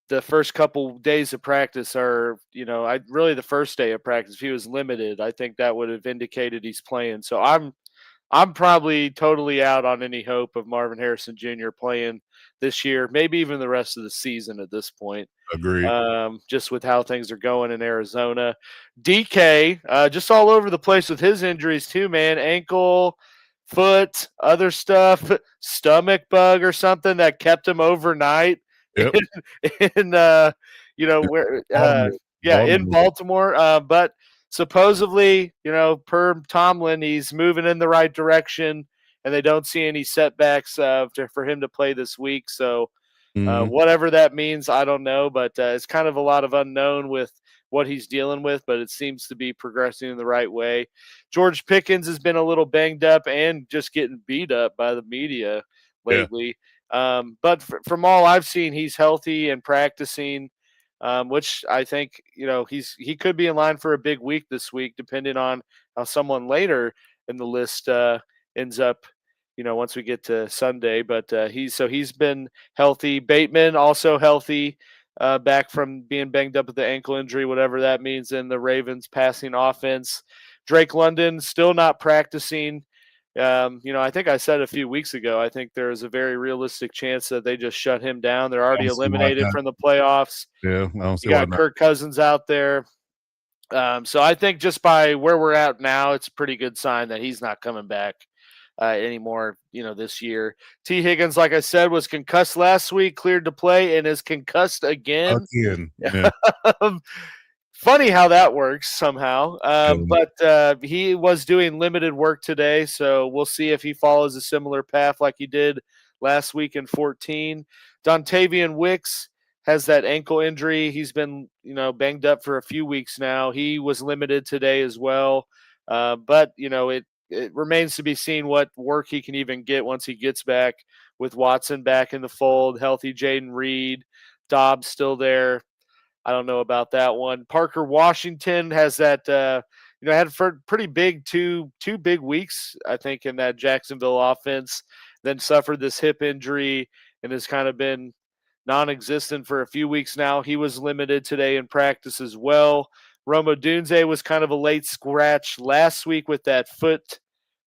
the first couple days of practice are, the first day of practice, if he was limited, I think that would have indicated he's playing. So I'm probably totally out on any hope of Marvin Harrison Jr. playing this year, maybe even the rest of the season at this point. Agreed. Just with how things are going in Arizona. DK, just all over the place with his injuries too, man. Ankle, foot, other stuff, stomach bug or something that kept him overnight. Yep. in Baltimore. But supposedly, per Tomlin, he's moving in the right direction, and they don't see any setbacks for him to play this week. So whatever that means, I don't know. But it's kind of a lot of unknown with what he's dealing with, but it seems to be progressing in the right way. George Pickens has been a little banged up and just getting beat up by the media lately. Yeah. But from all I've seen, he's healthy and practicing. Which I think, he could be in line for a big week this week, depending on how someone later in the list ends up, once we get to Sunday. But he's been healthy. Bateman also healthy, back from being banged up with the ankle injury, whatever that means in the Ravens passing offense. Drake London still not practicing. I think I said a few weeks ago, I think there is a very realistic chance that they just shut him down. They're already eliminated from the playoffs. Yeah, I don't see you got Kirk Cousins out there. So I think just by where we're at now, it's a pretty good sign that he's not coming back anymore, this year. T. Higgins, like I said, was concussed last week, cleared to play, and is concussed again. Again, yeah. Funny how that works somehow. Yeah. But he was doing limited work today, so we'll see if he follows a similar path like he did last week in 14. Dontavian Wicks has that ankle injury. He's been, banged up for a few weeks now. He was limited today as well. But it remains to be seen what work he can even get once he gets back with Watson back in the fold, healthy Jaden Reed, Dobbs still there. I don't know about that one. Parker Washington has that, had for pretty big two big weeks, I think, in that Jacksonville offense, then suffered this hip injury and has kind of been non-existent for a few weeks now. He was limited today in practice as well. Roma Dunze was kind of a late scratch last week with that foot.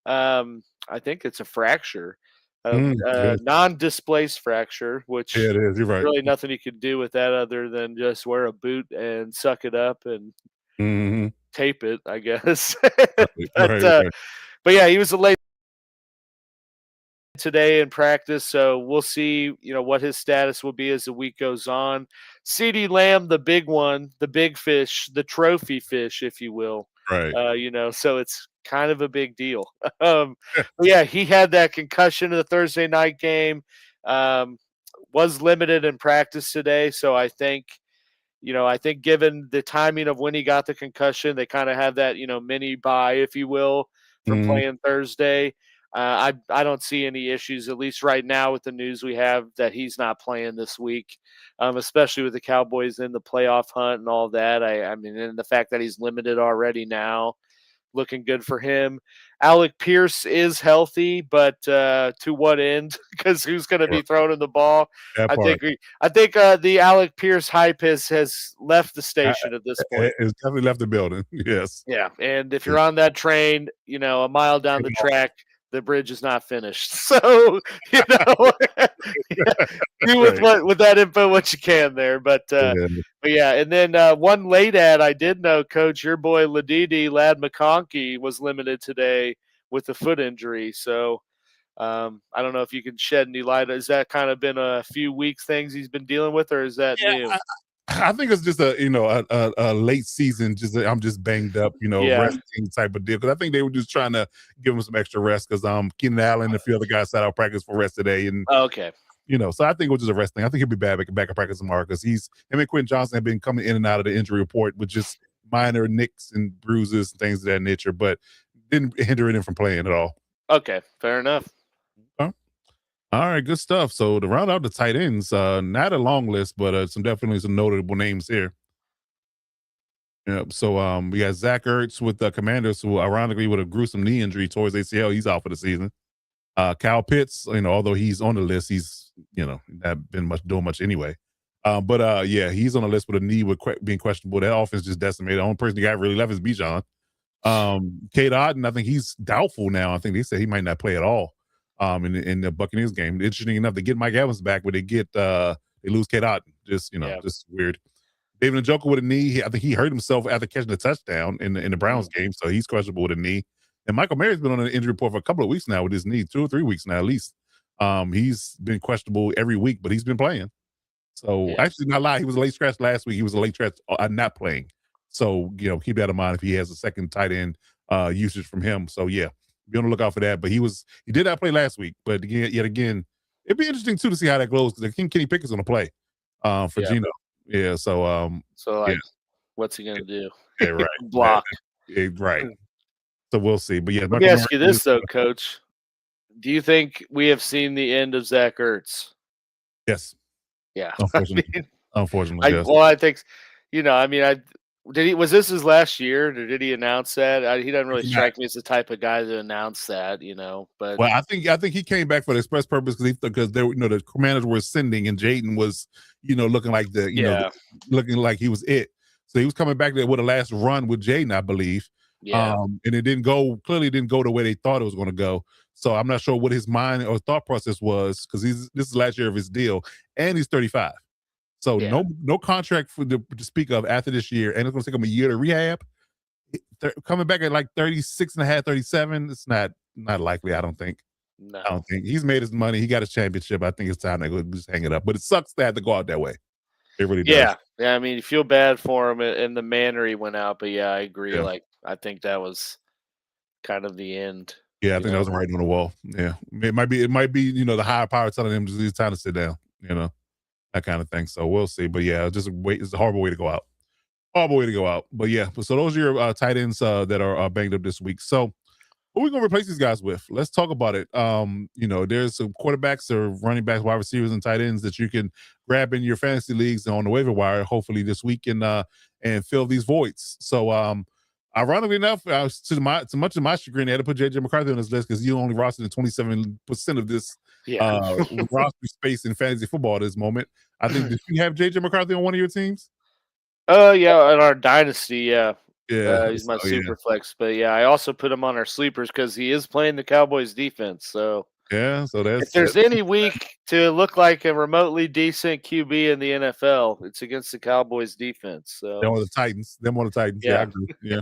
I think it's a fracture. Non-displaced fracture, which it is. You're right. really nothing you could do with that other than just wear a boot and suck it up and tape it, I guess. But yeah, he was a late today in practice, so we'll see, what his status will be as the week goes on. CeeDee Lamb, the big one, the big fish, the trophy fish, if you will. Right. So it's kind of a big deal. Yeah, he had that concussion in the Thursday night game. Was limited in practice today, so I think given the timing of when he got the concussion, they kind of have that mini bye, if you will, from playing Thursday. I don't see any issues, at least right now, with the news we have that he's not playing this week, especially with the Cowboys in the playoff hunt and all that. I mean, and the fact that he's limited already now, looking good for him. Alec Pierce is healthy, but to what end? Because who's going to be throwing the ball? I think the Alec Pierce hype has left the station at this point. It's definitely left the building. Yes. Yeah, and if you're on that train, a mile down the track, the bridge is not finished. So, do with that info what you can there. But yeah, and then one late ad I did know, Coach, your boy Lad McConkey was limited today with a foot injury. So I don't know if you can shed any light. Has that kind of been a few weeks things he's been dealing with, or is that new? I think it's just a late season. I'm just banged up, resting type of deal. Because I think they were just trying to give him some extra rest. Because Keenan Allen and a few other guys sat out practice for rest today, and okay, so I think it was just a rest thing. I think he'll be back at practice tomorrow because him and Quentin Johnson have been coming in and out of the injury report with just minor nicks and bruises and things of that nature, but didn't hinder him from playing at all. Okay, fair enough. All right, good stuff. So to round out the tight ends, not a long list, but definitely some notable names here. Yeah. So we got Zach Ertz with the Commanders, who ironically with a gruesome knee injury towards ACL, he's out for the season. Kyle Pitts, although he's on the list, he's not been doing much anyway. But he's on the list with a knee being questionable. That offense just decimated. The only person the guy really left is Bijan. Cade Otton, I think he's doubtful now. I think they said he might not play at all. In the Buccaneers game. Interesting enough, they get Mike Evans back, but they lose Cade Otton. Just weird. David Njoku with a knee. I think he hurt himself after catching a touchdown in the Browns game, so he's questionable with a knee. And Michael Mayer's been on an injury report for a couple of weeks now with his knee, 2 or 3 weeks now at least. He's been questionable every week, but he's been playing. So actually, not lie, he was a late scratch last week. He was a late scratch not playing. So keep that in mind if he has a second tight end usage from him. So be on the lookout for that. But he did not play last week. But yet again, it'd be interesting too to see how that goes because I think Kenny Pickett's going to play for Geno. Yeah. So what's he going to do? Yeah, right. Block. Right. So we'll see. But let me ask you this though, Coach. Do you think we have seen the end of Zach Ertz? Yes. Yeah. Unfortunately, yes. Well, I think was this his last year? Or did he announce that? He doesn't really strike me as the type of guy to announce that, But I think he came back for the express purpose because they the Commanders were ascending and Jaden was looking like looking like he was it. So he was coming back there with a last run with Jaden, I believe. Yeah. And it clearly didn't go the way they thought it was going to go. So I'm not sure what his mind or thought process was because this is the last year of his deal, and he's 35. So no contract to speak of after this year, and it's going to take him a year to rehab. Coming back at like 36 and a half, 37, it's not not likely. I don't think. I No. don't think he's made his money. He got his championship. I think it's time to go just hang it up. But it sucks to have to go out that way. It really does. Yeah. Yeah. I mean, you feel bad for him in the manner he went out, but yeah, I agree. Yeah. Like, I think that was kind of the end. Yeah, I You think that know. was writing on the wall. Yeah. It might be, the higher power telling him it's time to sit down, that kind of thing. So we'll see. But yeah, just wait. It's a horrible way to go out. Horrible way to go out. But yeah, so those are your tight ends that are banged up this week. So who are we gonna replace these guys with? Let's talk about it. There's some quarterbacks or running backs, wide receivers, and tight ends that you can grab in your fantasy leagues on the waiver wire, hopefully this week, and fill these voids. So ironically enough, to much of my chagrin, I had to put JJ McCarthy on this list because you only rostered in 27% of this Yeah. roster space in fantasy football at this moment. I think, did you have JJ McCarthy on one of your teams? Yeah, in our dynasty, yeah. Yeah. He's my So yeah. super flex, but yeah, I also put him on our sleepers because he is playing the Cowboys defense. So Yeah. So if that's there's any week to look like a remotely decent QB in the NFL, it's against the Cowboys defense. So them on the Titans. Them on the Titans. Yeah, I yeah, agree. Yeah.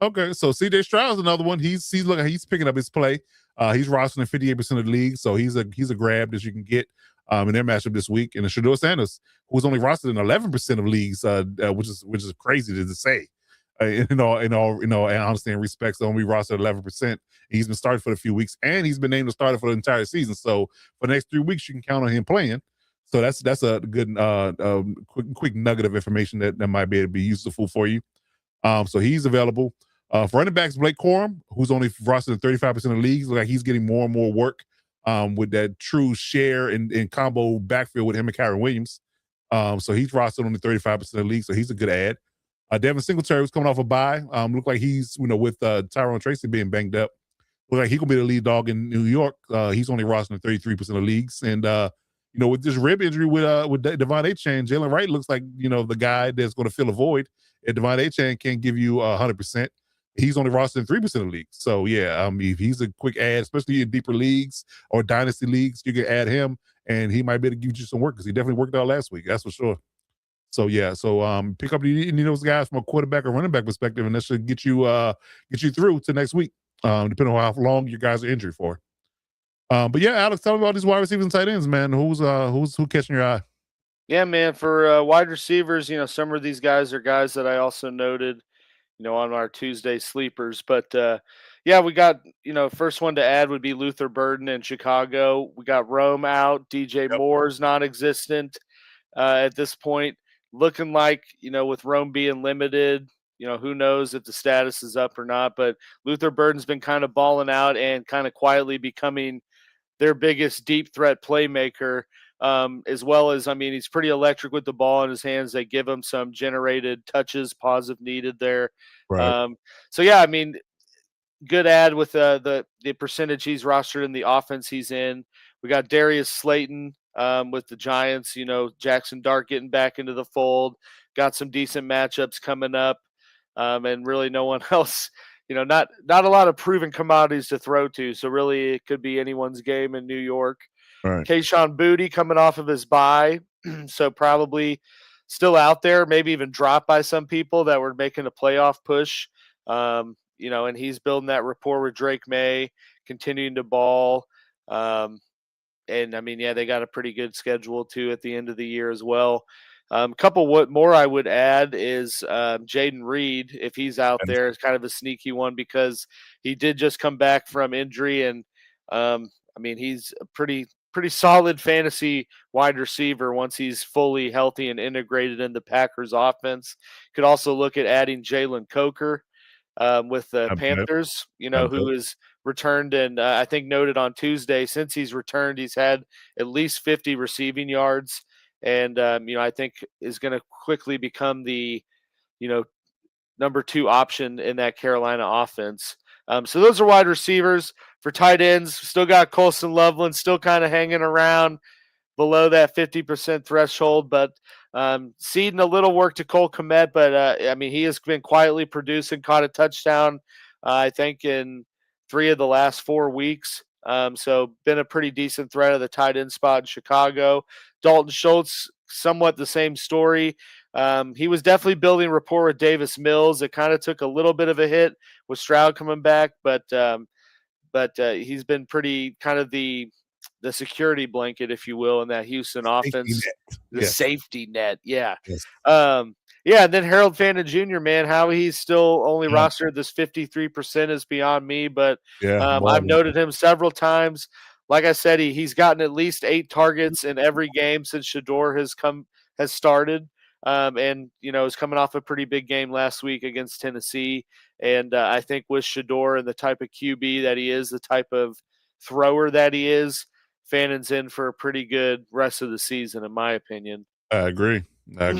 Okay, so CJ Stroud's another one. He's picking up his play. He's rostering 58% of the league, so he's a grab that you can get in their matchup this week. And Shador Sanders, who's only rostered in 11% of leagues, which is crazy to say. Honesty and respect, so only rostered 11%. He's been started for a few weeks, and he's been named the starter for the entire season. So for the next 3 weeks, you can count on him playing. So that's a good quick nugget of information that might be able to be useful for you. So he's available. For running backs, Blake Corum, who's only rostered in 35% of leagues, like he's getting more and more work with that true share and combo backfield with him and Kyron Williams. So he's rostered only 35% of leagues, so he's a good ad. Devin Singletary was coming off a bye. Looked like he's, with Tyrone Tracy being banged up, look like he gonna be the lead dog in New York. He's only rostered in 33% of leagues, and with this rib injury with Devon Achane, Jalen Wright looks like the guy that's going to fill a void. And Devon Achane can't give you 100%. He's only rostered in 3% of leagues. So yeah, if he's a quick ad, especially in deeper leagues or dynasty leagues, you can add him, and he might be able to give you some work because he definitely worked out last week. That's for sure. So yeah, pick up any of those guys from a quarterback or running back perspective, and that should get you through to next week, depending on how long your guys are injured for. But yeah, Alex, tell me about these wide receivers and tight ends, man. Who's catching your eye? yeah, man. For wide receivers, some of these guys are guys that I also noted, on our Tuesday sleepers. But yeah, we got, first one to add would be Luther Burden in Chicago. We got Rome out. DJ Yep. Moore's non-existent at this point. Looking like, with Rome being limited, who knows if the status is up or not. But Luther Burden's been kind of balling out and kind of quietly becoming their biggest deep threat playmaker. As well as, he's pretty electric with the ball in his hands. They give him some generated touches, positive needed there. Right. So yeah, good ad with the percentage he's rostered in the offense he's in. We got Darius Slayton with the Giants. Jackson Dart getting back into the fold. Got some decent matchups coming up, and really no one else. Not a lot of proven commodities to throw to. So really, it could be anyone's game in New York. Right. Kayshon Boutte coming off of his bye, so probably still out there, maybe even dropped by some people that were making a playoff push. And he's building that rapport with Drake May, continuing to ball. And they got a pretty good schedule too at the end of the year as well. Couple what more I would add is Jaden Reed, if he's out there, is kind of a sneaky one because he did just come back from injury, and he's a pretty solid fantasy wide receiver once he's fully healthy and integrated in the Packers offense. Could also look at adding Jalen Coker with the Panthers, who is returned and I think noted on Tuesday. Since he's returned, he's had at least 50 receiving yards, and I think is going to quickly become the number 2 option in that Carolina offense. So those are wide receivers. For tight ends, still got Colson Loveland still kind of hanging around below that 50% threshold, but ceding a little work to Cole Kmet. But he has been quietly producing, caught a touchdown, I think, in 3 of the last 4 weeks. So been a pretty decent threat of the tight end spot in Chicago. Dalton Schultz, somewhat the same story. He was definitely building rapport with Davis Mills. It kind of took a little bit of a hit with Stroud coming back, but but he's been pretty kind of the security blanket, if you will, in that Houston offense, the safety net. Yeah. Yes. Yeah. And then Harold Fandon Jr., man, how he's still only rostered this 53% is beyond me, but I've noted him several times. Like I said, he's gotten at least 8 targets in every game since Shador has started. And, is coming off a pretty big game last week against Tennessee. And I think with Shador and the type of QB that he is, the type of thrower that he is, Fannon's in for a pretty good rest of the season, in my opinion. I agree. I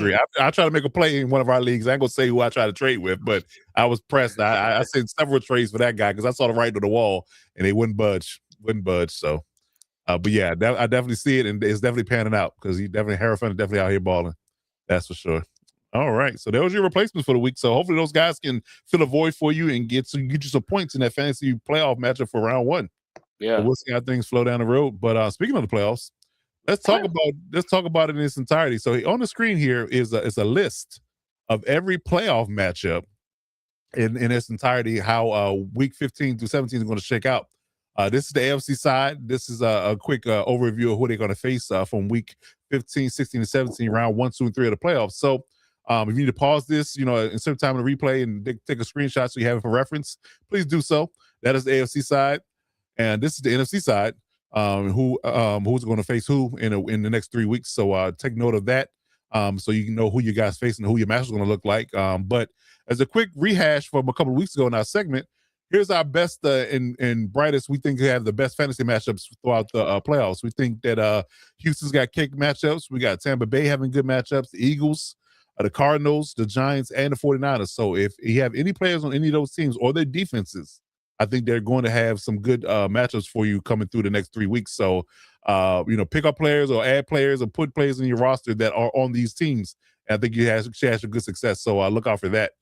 try to make a play in one of our leagues. I ain't gonna say who I try to trade with, but I was pressed. I sent several trades for that guy because I saw the writing on the wall and they wouldn't budge. So, but yeah, I definitely see it, and it's definitely panning out because Harold Fandon definitely out here balling. That's for sure. All right, so those are your replacements for the week. So hopefully those guys can fill a void for you and get you some points in that fantasy playoff matchup for round 1. Yeah, so we'll see how things flow down the road. But speaking of the playoffs, let's talk about it in its entirety. So on the screen here is a list of every playoff matchup in its entirety. How week 15 through 17 is going to shake out. This is the AFC side. This is a quick overview of who they're going to face from week 15, 16, and 17, round 1, 2, and 3 of the playoffs. So if you need to pause this, in certain time in the replay and take a screenshot so you have it for reference, please do so. That is the AFC side. And this is the NFC side, who's going to face who in the next 3 weeks. So take note of that, so you can know who you guys facing and who your match is going to look like. But as a quick rehash from a couple of weeks ago in our segment, here's our best and brightest. We think we have the best fantasy matchups throughout the playoffs. We think that Houston's got cake matchups. We got Tampa Bay having good matchups. The Eagles, the Cardinals, the Giants, and the 49ers. So if you have any players on any of those teams or their defenses, I think they're going to have some good matchups for you coming through the next 3 weeks. So, pick up players or add players or put players in your roster that are on these teams. And I think you have some good success. So look out for that.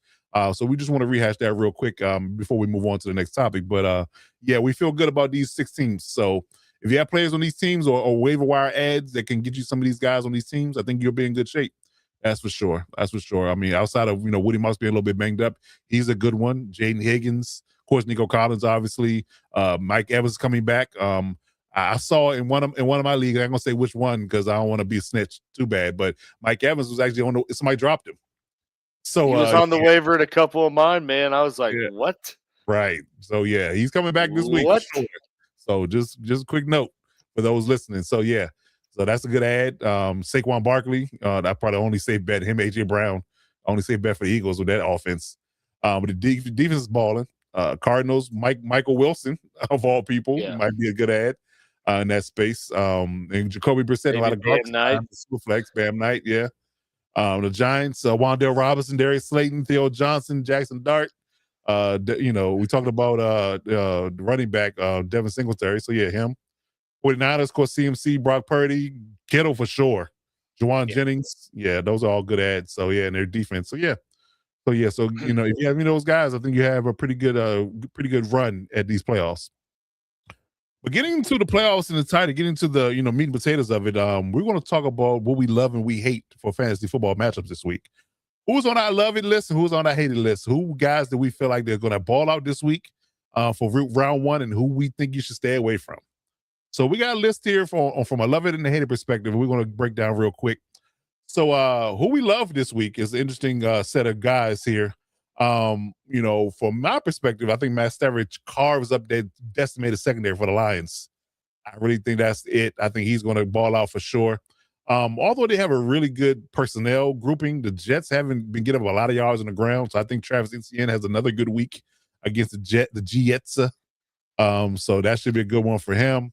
So we just want to rehash that real quick before we move on to the next topic. But yeah, we feel good about these 6 teams. So if you have players on these teams or waiver wire ads that can get you some of these guys on these teams, I think you'll be in good shape. That's for sure. I mean, outside of Woody Mouse being a little bit banged up, he's a good one. Jaden Higgins, of course, Nico Collins, obviously. Mike Evans coming back. I saw in one of my leagues, I'm gonna say which one because I don't want to be a snitch too bad, but Mike Evans was actually somebody dropped him. So he was on the waiver at a couple of mine, man. I was like, what? Right. So yeah, he's coming back this week. For sure. So just a quick note for those listening. So yeah. So that's a good ad. Saquon Barkley, that probably only safe bet. Him, AJ Brown, only safe bet for the Eagles with that offense. But the defense is balling. Cardinals, Michael Wilson, of all people, might be a good ad in that space. And Jacoby Brissett, a lot of garbage time. Flex, Bam Knight, yeah. The Giants, Wan'Dale Robinson, Darius Slayton, Theo Johnson, Jackson Dart. We talked about the running back, Devin Singletary. So yeah, him. 49ers, of course, CMC, Brock Purdy, Kittle for sure. Juwan Jennings. Yeah, those are all good ads. So yeah, and their defense. So yeah. So if you have any of those guys, I think you have a pretty good run at these playoffs. But getting into the playoffs and getting into the meat and potatoes of it, we're going to talk about what we love and we hate for fantasy football matchups this week. Who's on our love it list and who's on our hated list? Who guys that we feel like they're going to ball out this week for round 1, and who we think you should stay away from. So we got a list here from a love it and the hate it perspective. We're going to break down real quick. So who we love this week is an interesting set of guys here. From my perspective, I think Matt Stafford carves up that decimated secondary for the Lions. I really think that's it. I think he's going to ball out for sure. Although they have a really good personnel grouping, the Jets haven't been getting up a lot of yards on the ground. So I think Travis Etienne has another good week against the Jets. So that should be a good one for him.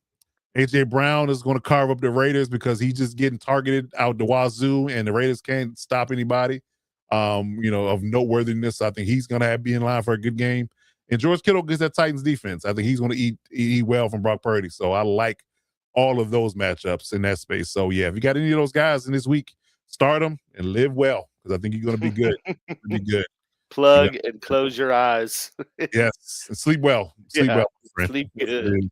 AJ Brown is going to carve up the Raiders because he's just getting targeted out the wazoo, and the Raiders can't stop anybody, of noteworthiness. I think he's going to be in line for a good game. And George Kittle gets that Titans defense. I think he's going to eat well from Brock Purdy. So I like all of those matchups in that space. So yeah, if you got any of those guys in this week, start them and live well because I think you're going to be good. Be good. Plug and close your eyes. Yes, and sleep well. Sleep well. Friend. Sleep good.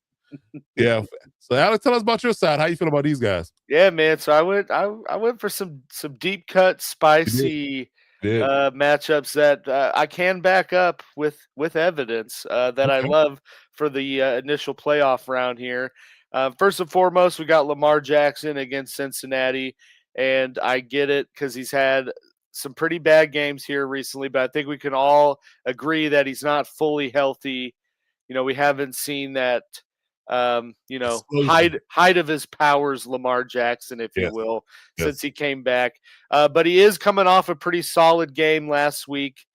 Yeah. So Alex, tell us about your side. How you feel about these guys? Yeah, man. So I went for some deep cut, spicy Did. matchups that I can back up with evidence that I Okay. love for the initial playoff round here. First and foremost, we got Lamar Jackson against Cincinnati, and I get it because he's had some pretty bad games here recently, but I think we can all agree that he's not fully healthy. We haven't seen that Explosion. height of his powers, Lamar Jackson, if you Yes. will, since Yes. he came back. But he is coming off a pretty solid game last week.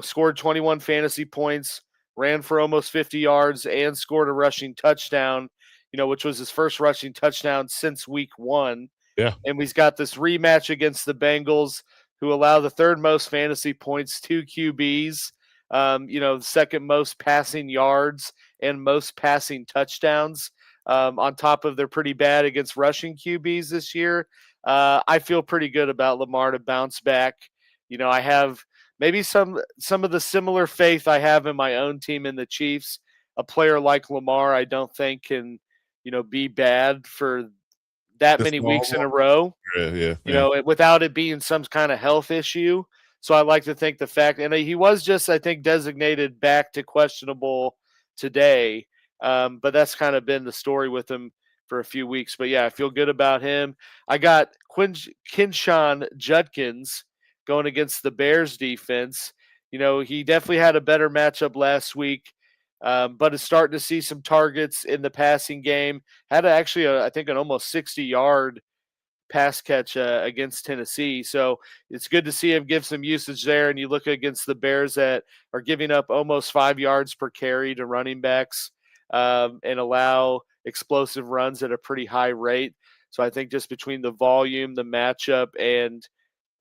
Scored 21 fantasy points, ran for almost 50 yards, and scored a rushing touchdown, which was his first rushing touchdown since week 1. Yeah. And he's got this rematch against the Bengals, who allow the third most fantasy points to QBs, second most passing yards and most passing touchdowns, on top of they're pretty bad against rushing QBs this year. I feel pretty good about Lamar to bounce back. I have maybe some of the similar faith I have in my own team in the Chiefs. A player like Lamar, I don't think can, be bad for that Just many all weeks in a row, yeah. without it being some kind of health issue. So I like to think the fact, and he was just, I think, designated back to questionable today. But that's kind of been the story with him for a few weeks. But yeah, I feel good about him. I got Kinshawn Judkins going against the Bears defense. He definitely had a better matchup last week, but is starting to see some targets in the passing game. Had actually, I think, an almost 60-yard pass catch against Tennessee. So it's good to see him give some usage there. And you look against the Bears that are giving up almost 5 yards per carry to running backs, and allow explosive runs at a pretty high rate. So I think just between the volume, the matchup, and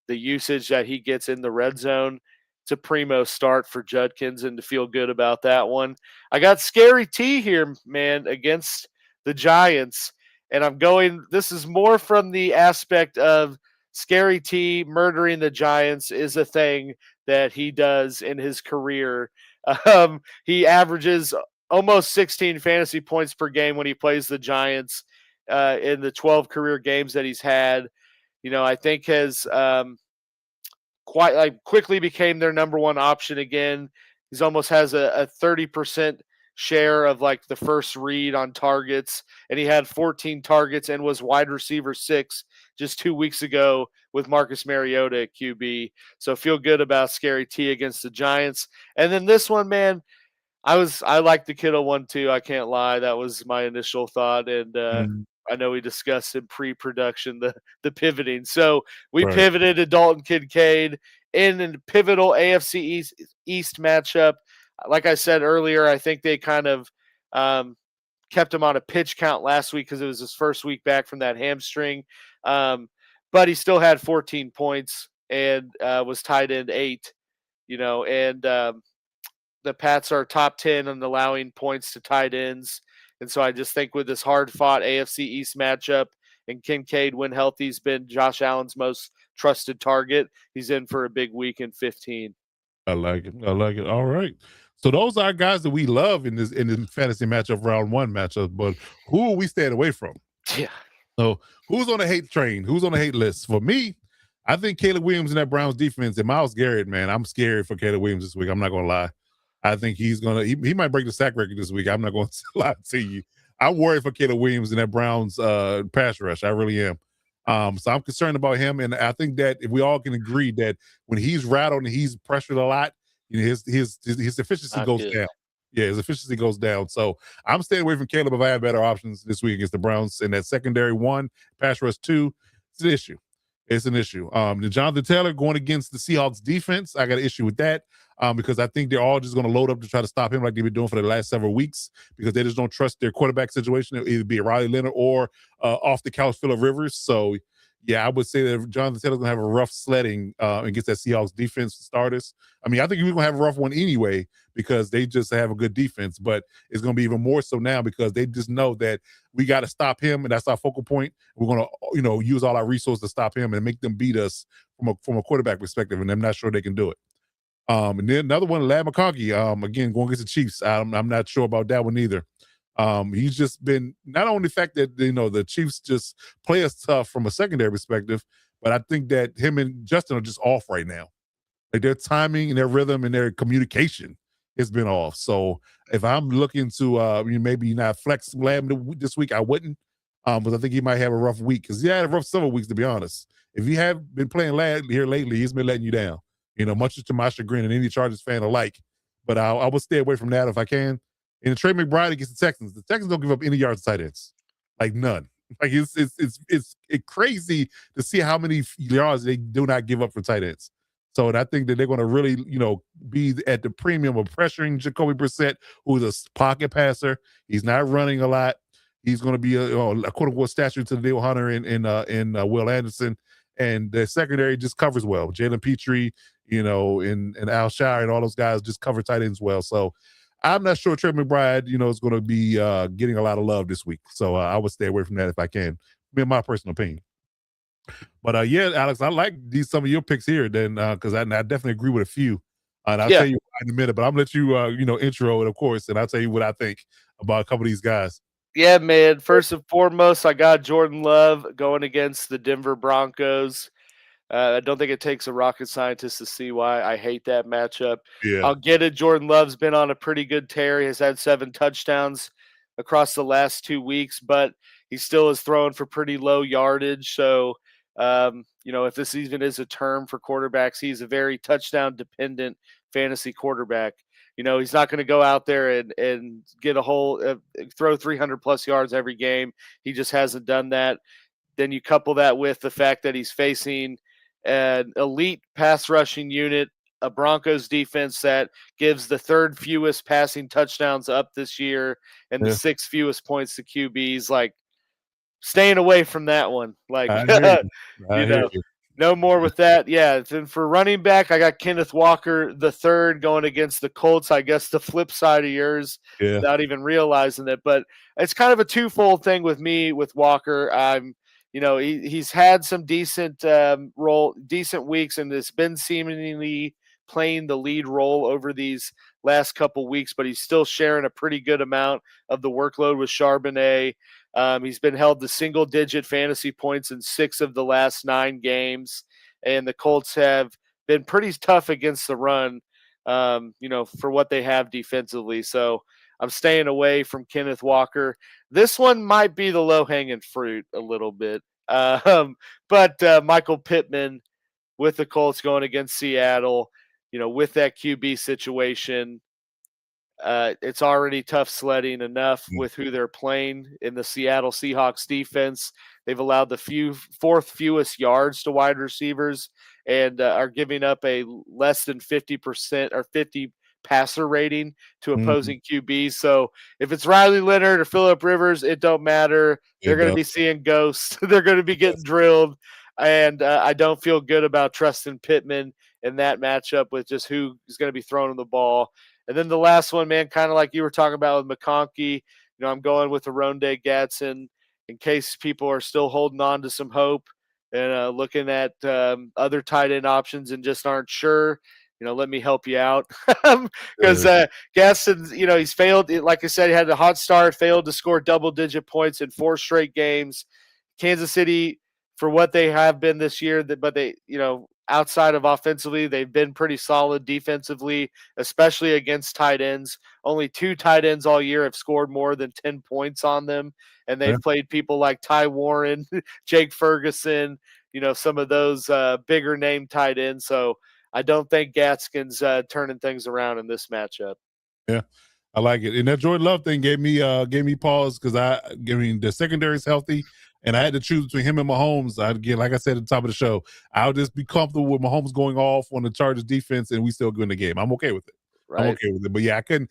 the usage that he gets in the red zone, it's a primo start for Judkins, and to feel good about that one. I got Scary T here, man, against the Giants. And this is more from the aspect of Scary T murdering the Giants is a thing that he does in his career. He averages almost 16 fantasy points per game when he plays the Giants in the 12 career games that he's had. I think has quite quickly became their number one option again. He's almost has a 30% share of the first read on targets, and he had 14 targets and was wide receiver 6 just 2 weeks ago with Marcus Mariota at QB. So feel good about Scary T against the Giants. And then this one, man, I like the Kittle one too. I can't lie. That was my initial thought. And Mhm. I know we discussed in pre-production the pivoting. So we Right. pivoted to Dalton Kincaid in a pivotal AFC East matchup. Like I said earlier, I think they kind of kept him on a pitch count last week because it was his first week back from that hamstring. But he still had 14 points and was tied in 8. And the Pats are top 10 in allowing points to tight ends. And so I just think with this hard fought AFC East matchup and Kincaid, when healthy, has been Josh Allen's most trusted target. He's in for a big week in 15. I like it. I like it. All right. So those are guys that we love in this fantasy matchup, round 1 matchup. But who are we staying away from? Yeah. So who's on the hate train? Who's on the hate list? For me, I think Caleb Williams in that Browns defense and Myles Garrett, man. I'm scared for Caleb Williams this week. I'm not gonna lie. I think he might break the sack record this week. I'm not going to lie to you. I'm worried for Caleb Williams in that Browns pass rush. I really am. So I'm concerned about him, and I think that if we all can agree that when he's rattled and he's pressured a lot, his efficiency Not goes good. down. Yeah, his efficiency goes down. So I'm staying away from Caleb if I have better options this week against the Browns. In that secondary 1, pass rush 2, it's an issue. It's an issue. The Jonathan Taylor going against the Seahawks defense, I got an issue with that because I think they're all just going to load up to try to stop him like they've been doing for the last several weeks because they just don't trust their quarterback situation. It'll either be Riley Leonard or off the couch Phillip Rivers. So, yeah, I would say that Jonathan Taylor's going to have a rough sledding against that Seahawks defense starters. I mean, I think we're going to have a rough one anyway because they just have a good defense, but it's going to be even more so now because they just know that we got to stop him, and that's our focal point. We're going to, use all our resources to stop him and make them beat us from a quarterback perspective, and I'm not sure they can do it. And then another one, Lad McConkey, again, going against the Chiefs. I'm not sure about that one either. He's just been not only the fact that the Chiefs just play us tough from a secondary perspective, but I think that him and Justin are just off right now. Like their timing and their rhythm and their communication has been off. So if I'm looking to maybe not flex Lamb this week, I wouldn't. But I think he might have a rough week because he had a rough several weeks, to be honest. If you have been playing here lately, he's been letting you down. Much to my chagrin and any Chargers fan alike. But I would stay away from that if I can. And Trey McBride against the Texans don't give up any yards to tight ends, like none. Like it's crazy to see how many yards they do not give up for tight ends. So and I think that they're going to really, be at the premium of pressuring Jacoby Brissett, who's a pocket passer. He's not running a lot. He's going to be a quote unquote statue to Dale Hunter and Will Anderson, and the secondary just covers well. Jalen Petrie, and Al Shire and all those guys just cover tight ends well. So I'm not sure Trey McBride, is going to be getting a lot of love this week. So I would stay away from that if I can. In my personal opinion. But yeah, Alex, I like some of your picks here then because I definitely agree with a few. And I'll tell you why in a minute, but I'm going to let you, intro it, of course, and I'll tell you what I think about a couple of these guys. Yeah, man. First and foremost, I got Jordan Love going against the Denver Broncos. I don't think it takes a rocket scientist to see why I hate that matchup. Yeah. I'll get it. Jordan Love's been on a pretty good tear. He has had 7 touchdowns across the last 2 weeks, but he still is throwing for pretty low yardage. So, if this even is a term for quarterbacks, he's a very touchdown-dependent fantasy quarterback. He's not going to go out there and get a whole throw 300-plus yards every game. He just hasn't done that. Then you couple that with the fact that he's facing an elite pass rushing unit, a Broncos defense that gives the 3rd fewest passing touchdowns up this year and the 6th fewest points to QBs. Like, staying away from that one. Like, I hear you. No more with that. Yeah. Then for running back, I got Kenneth Walker the third going against the Colts. I guess the flip side of yours, without even realizing it. But it's kind of a twofold thing with me with Walker. He's had some decent weeks, and it's been seemingly playing the lead role over these last couple weeks, but he's still sharing a pretty good amount of the workload with Charbonnet. He's been held to single-digit fantasy points in 6 of the last 9 games, and the Colts have been pretty tough against the run, for what they have defensively. So I'm staying away from Kenneth Walker. This one might be the low-hanging fruit a little bit. But Michael Pittman with the Colts going against Seattle, with that QB situation, it's already tough sledding enough with who they're playing in the Seattle Seahawks defense. They've allowed the 4th fewest yards to wide receivers and are giving up a less than 50% or 50 passer rating to opposing QBs. So if it's Riley Leonard or Phillip Rivers, it don't matter. They're going to be seeing ghosts. They're going to be getting drilled. And I don't feel good about trusting Pittman in that matchup with just who is going to be throwing the ball. And then the last one, man, kind of like you were talking about with McConkey, I'm going with Aronde Gadsden in case people are still holding on to some hope and looking at other tight end options and just aren't sure. Let me help you out because Gaston, he's failed. Like I said, he had a hot start, failed to score double-digit points in 4 straight games. Kansas City, for what they have been this year, but they, outside of offensively, they've been pretty solid defensively, especially against tight ends. Only 2 tight ends all year have scored more than 10 points on them, and they've played people like Ty Warren, Jake Ferguson, some of those bigger name tight ends. So I don't think Gatskin's turning things around in this matchup. Yeah, I like it. And that Jordan Love thing gave me pause because the secondary's healthy, and I had to choose between him and Mahomes. Like I said at the top of the show, I'll just be comfortable with Mahomes going off on the Chargers defense, and we still win the game. I'm okay with it. Right. I'm okay with it. But yeah, I couldn't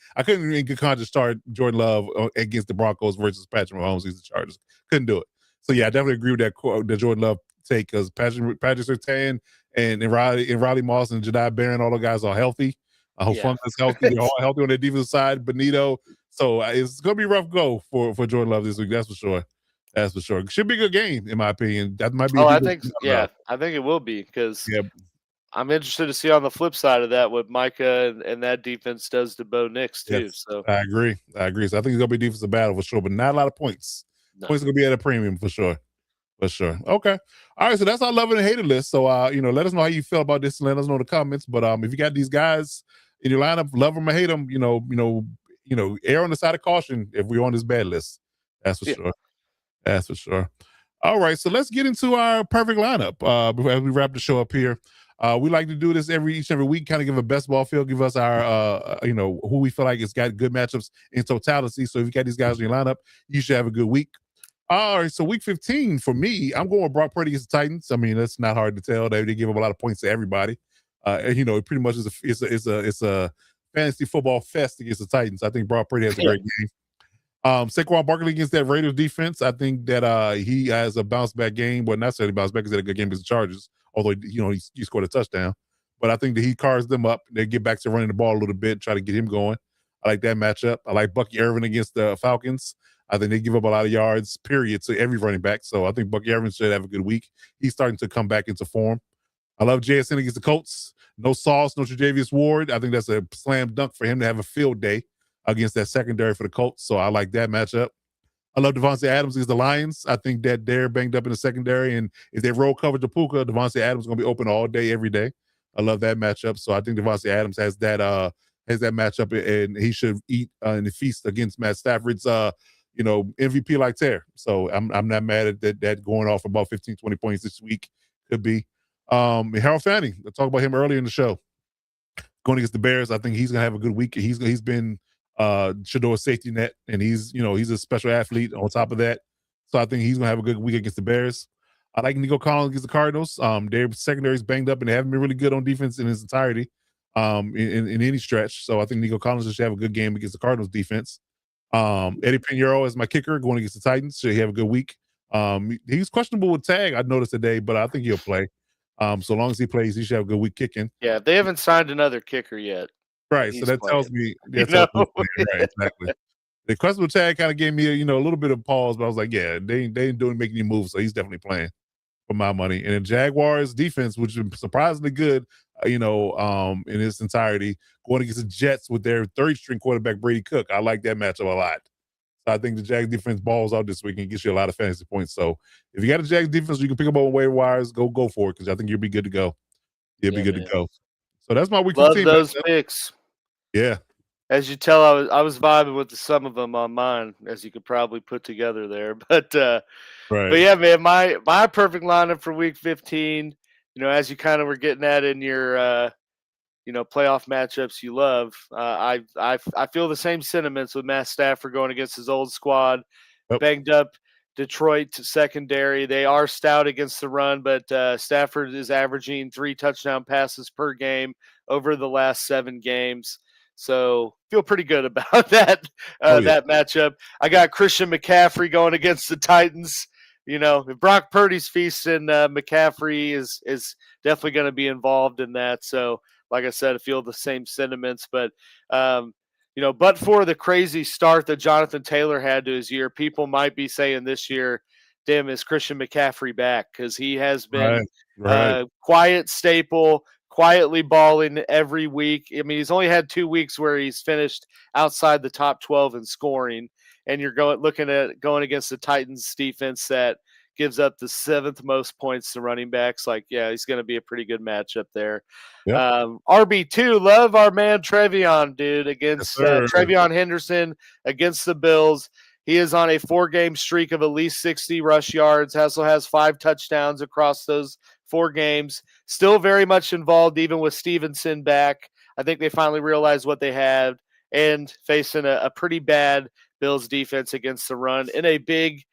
in good conscience start Jordan Love against the Broncos versus Patrick Mahomes against the Chargers. Couldn't do it. So yeah, I definitely agree with that Jordan Love take because Patrick Surtain and Riley Moss and Jedi Barron, all the guys are healthy. I hope Funk is healthy. They're all healthy on the defensive side. Benito. So it's gonna be a rough go for Jordan Love this week. That's for sure. That's for sure. It should be a good game, in my opinion. That might be. I think it will be because I'm interested to see on the flip side of that what Micah and that defense does to Bo Nix too. Yes, so I agree. So I think it's gonna be a defensive battle for sure, but not a lot of points. No. Points are gonna be at a premium for sure. For sure. Okay. All right. So that's our love and hater list. So let us know how you feel about this and let us know in the comments. But if you got these guys in your lineup, love them or hate them, err on the side of caution if we're on this bad list. That's for Yeah. sure. That's for sure. All right. So let's get into our perfect lineup as we wrap the show up here. We like to do this each and every week, kind of give a best ball feel, give us our who we feel like has got good matchups in totality. So if you got these guys in your lineup, you should have a good week. All right, so week 15 for me, I'm going with Brock Purdy against the Titans. I mean, that's not hard to tell. They give up a lot of points to everybody. It pretty much is a fantasy football fest against the Titans. I think Brock Purdy has a great game. Saquon Barkley against that Raiders defense. I think that he has a bounce back game. Well, not necessarily bounce back because he had a good game against the Chargers, although he scored a touchdown. But I think that he carves them up. They get back to running the ball a little bit, try to get him going. I like that matchup. I like Bucky Irvin against the Falcons. I think they give up a lot of yards, period, to every running back. So I think Bucky Irvin should have a good week. He's starting to come back into form. I love JSN against the Colts. No Sauce, no Tre'Davious Ward. I think that's a slam dunk for him to have a field day against that secondary for the Colts. So I like that matchup. I love Devontae Adams against the Lions. I think that they're banged up in the secondary, and if they roll coverage to Puka, Devontae Adams is going to be open all day, every day. I love that matchup. So I think Devontae Adams has that matchup, and he should eat in the feast against Matt Stafford's MVP like tear. So I'm not mad at that going off about 15, 20 points this week. Could be. Harold Fanning, I talked about him earlier in the show. Going against the Bears, I think he's gonna have a good week. He's been Shador's safety net, and he's a special athlete on top of that. So I think he's gonna have a good week against the Bears. I like Nico Collins against the Cardinals. Their secondary is banged up and they haven't been really good on defense in its entirety, in any stretch. So I think Nico Collins should have a good game against the Cardinals defense. Eddie Pinheiro is my kicker going against the Titans. Should he have a good week? He's questionable with tag, I noticed today, but I think he'll play. So long as he plays, he should have a good week kicking. Yeah, they haven't signed another kicker yet. Right. So that tells me right, exactly. The questionable tag kind of gave me a little bit of pause, but I was like, yeah, they ain't making any moves, so he's definitely playing for my money. And the Jaguars defense, which is surprisingly good, in its entirety, going against the Jets with their third string quarterback Brady Cook. I like that matchup a lot. So I think the Jags defense balls out this week and gets you a lot of fantasy points. So if you got a Jags defense you can pick up on waiver wires, go for it, because I think you'll be good to go. You'll be good to go. So that's my week 15. Love those picks. Yeah. As you tell, I was vibing with some of them on mine, as you could probably put together there. But right. But yeah, man, my perfect lineup for week 15, as you kind of were getting at in your playoff matchups you love. I feel the same sentiments with Matt Stafford going against his old squad, banged up Detroit secondary. They are stout against the run, but Stafford is averaging 3 touchdown passes per game over the last 7 games. So feel pretty good about that that matchup. I got Christian McCaffrey going against the Titans. If Brock Purdy's feasting, McCaffrey is definitely going to be involved in that. So, like I said, I feel the same sentiments. But, but for the crazy start that Jonathan Taylor had to his year, people might be saying this year, damn, is Christian McCaffrey back? Because he has been quiet staple, quietly balling every week. I mean, he's only had 2 weeks where he's finished outside the top 12 in scoring. And you're going against the Titans defense that gives up the 7th most points to running backs. Like, yeah, he's going to be a pretty good matchup there. Yep. RB2, love our man Trevion, dude, against Trevion Henderson against the Bills. He is on a 4-game streak of at least 60 rush yards. Also has 5 touchdowns across those 4 games. Still very much involved, even with Stevenson back. I think they finally realized what they had, and facing a pretty bad Bills defense against the run in a big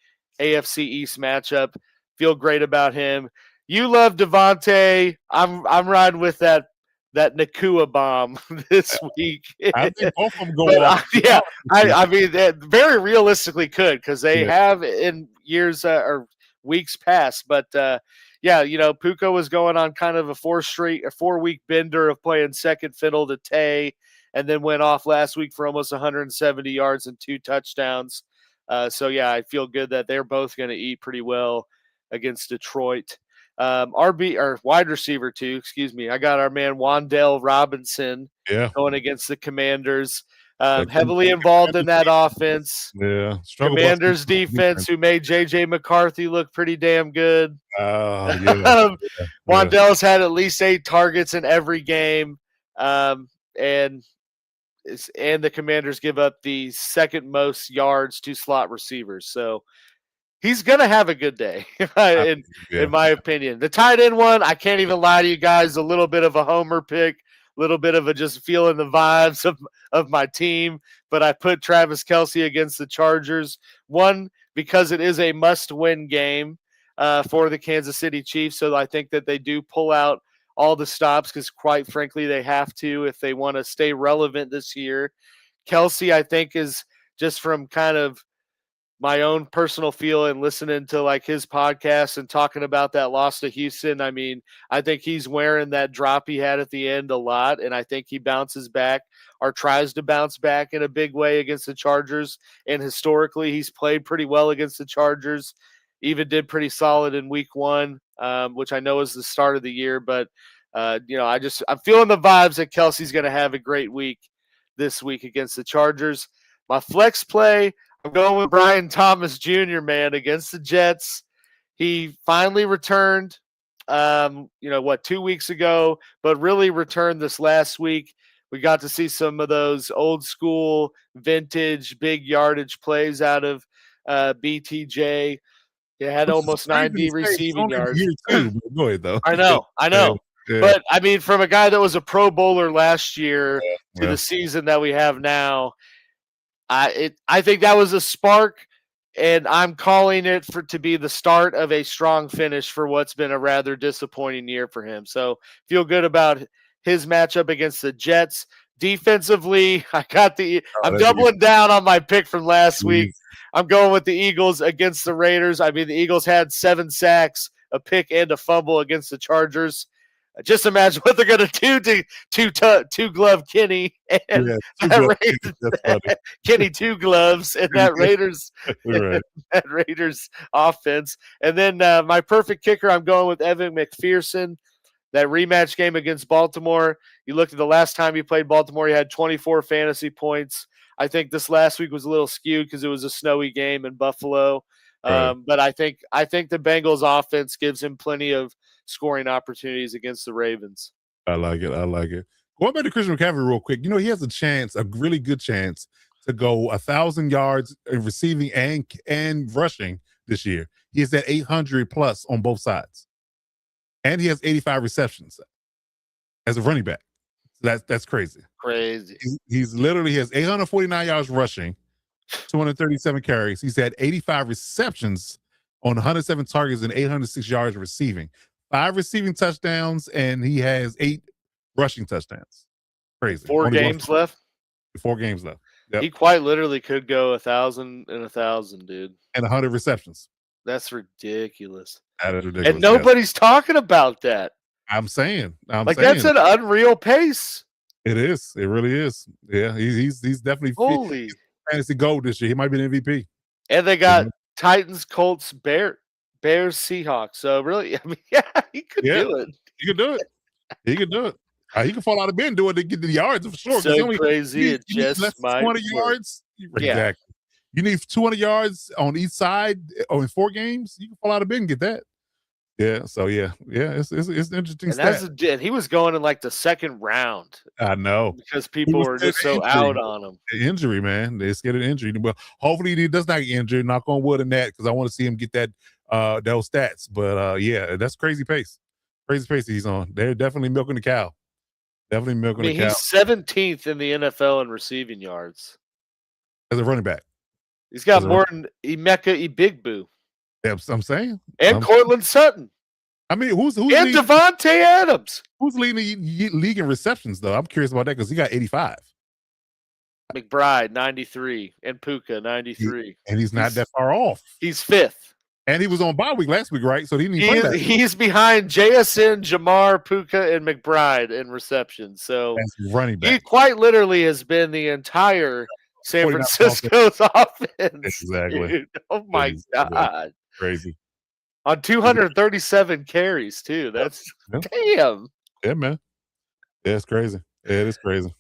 AFC East matchup. Feel great about him. You love Devontae. I'm riding with that Nakua bomb this week. I think both of them go off. Yeah, I mean, very realistically could, because they have in years or weeks past. But Puka was going on kind of a 4-week bender of playing second fiddle to Tay, and then went off last week for almost 170 yards and 2 touchdowns. I feel good that they're both going to eat pretty well against Detroit. Wide receiver too, excuse me. I got our man Wan'Dale Robinson going against the Commanders. Heavily involved in that offense. Yeah. Commanders defense, who made J.J. McCarthy look pretty damn good. Oh, yeah. Wan'Dale's had at least 8 targets in every game. And the Commanders give up the second most yards to slot receivers. So he's going to have a good day, in my opinion. The tight end one, I can't even lie to you guys, a little bit of a homer pick, a little bit of a just feeling the vibes of my team. But I put Travis Kelce against the Chargers. One, because it is a must-win game for the Kansas City Chiefs. So I think that they do pull out all the stops because, quite frankly, they have to if they want to stay relevant this year. Kelce, I think, is just from kind of my own personal feel and listening to like his podcast and talking about that loss to Houston. I mean, I think he's wearing that drop he had at the end a lot, and I think he bounces back or tries to bounce back in a big way against the Chargers. And historically, he's played pretty well against the Chargers. Even did pretty solid in week 1, which I know is the start of the year. But, I'm feeling the vibes that Kelce's going to have a great week this week against the Chargers. My flex play, I'm going with Brian Thomas Jr., man, against the Jets. He finally returned, 2 weeks ago, but really returned this last week. We got to see some of those old school, vintage, big yardage plays out of BTJ. He had almost 90 receiving yards. Go ahead, though. I know. Yeah. But, I mean, from a guy that was a Pro Bowler last year to the season that we have now, I think that was a spark, and I'm calling it to be the start of a strong finish for what's been a rather disappointing year for him. So feel good about his matchup against the Jets. Defensively, I'm doubling down on my pick from last week. I'm going with the Eagles against the Raiders. I mean, the Eagles had 7 sacks, a pick, and a fumble against the Chargers. Just imagine what they're going to do to two-glove Kenny and Kenny 2 gloves and that Raiders that Raiders offense. And then my perfect kicker, I'm going with Evan McPherson. That rematch game against Baltimore, you looked at the last time he played Baltimore, he had 24 fantasy points. I think this last week was a little skewed because it was a snowy game in Buffalo. But I think the Bengals offense gives him plenty of scoring opportunities against the Ravens. I like it. Going back to Christian McCaffrey real quick, he has a really good chance to go 1,000 yards in receiving and rushing this year. He is at 800 plus on both sides. And he has 85 receptions as a running back. That's crazy. Crazy. He's literally has 849 yards rushing, 237 carries. He's had 85 receptions on 107 targets and 806 yards receiving. 5 receiving touchdowns, and he has 8 rushing touchdowns. Crazy. 4 games left? 4 games left. Yep. He quite literally could go 1,000 and 1,000, dude. And 100 receptions. That's ridiculous. That is ridiculous. And nobody's talking about that. I'm saying. That's an unreal pace. It is. It really is. Yeah, he's definitely holy fantasy gold this year. He might be an MVP. And they got Titans, Colts, Bears, Seahawks. So really, I mean, he could do it. He could do it. He could do it. He can fall out of bed and do it to get the yards for sure. So crazy. It just might 20 yards. Exactly. You need 200 yards on each side in 4 games. You can fall out of bed and get that. Yeah. So it's interesting. And he was going in like the 2nd round. I know, because people were just so out on him. The injury, man. They're scared of injury. Well, hopefully he does not get injured. Knock on wood in that, because I want to see him get that those stats. But that's crazy pace. Crazy pace he's on. They're definitely milking the cow. Definitely milking the cow. He's 17th in the NFL in receiving yards as a running back. He's got more than Emeka Ibigbu. Yeah, I'm saying. And Cortland Sutton. I mean, who's and Devontae Adams? Who's leading the league in receptions, though? I'm curious about that because he got 85. McBride, 93. And Puka, 93. And he's not that far off. He's 5th. And he was on bye week last week, right? So he didn't play that. He's behind JSN, Jamar, Puka, and McBride in receptions. So that's running back. He quite literally has been the entire San Francisco's offense. Exactly. Dude. Oh my God. Crazy. On 237 carries, too. That's damn. Yeah, man. Yeah, it's crazy. Yeah, it is crazy.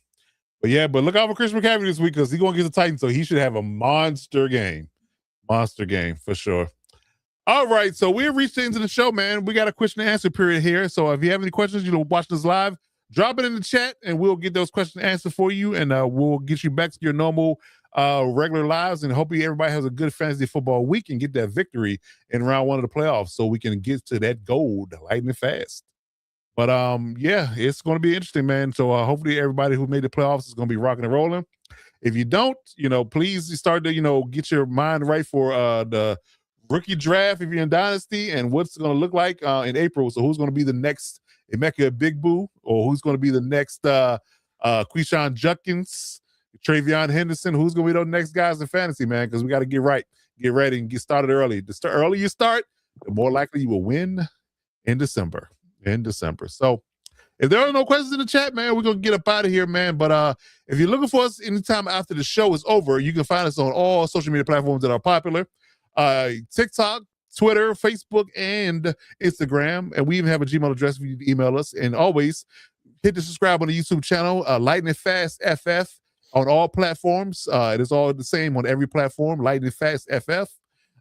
But look out for Chris McCaffrey this week because he's going to get the Titans, so he should have a monster game. Monster game for sure. All right, so we're reached into the show, man. We got a question and answer period here. So if you have any questions, watching us live, drop it in the chat, and we'll get those questions answered for you, and we'll get you back to your normal regular lives. And hopefully everybody has a good fantasy football week and get that victory in round 1 of the playoffs so we can get to that gold lightning fast. But yeah, it's going to be interesting, man. So hopefully everybody who made the playoffs is going to be rocking and rolling. If you don't, please start to, get your mind right for the rookie draft if you're in Dynasty and what's going to look like in April. So who's going to be the next Emeka Big Boo, or who's going to be the next Quishon Judkins, Travion Henderson, who's going to be those next guys in fantasy, man, because we got to get ready and get started early. The earlier you start, the more likely you will win in December. So if there are no questions in the chat, man, we're going to get up out of here, man. But if you're looking for us anytime after the show is over, you can find us on all social media platforms that are popular. TikTok, Twitter, Facebook, and Instagram. And we even have a Gmail address for you to email us. And always hit the subscribe on the YouTube channel, Lightning Fast FF on all platforms. It is all the same on every platform, Lightning Fast FF.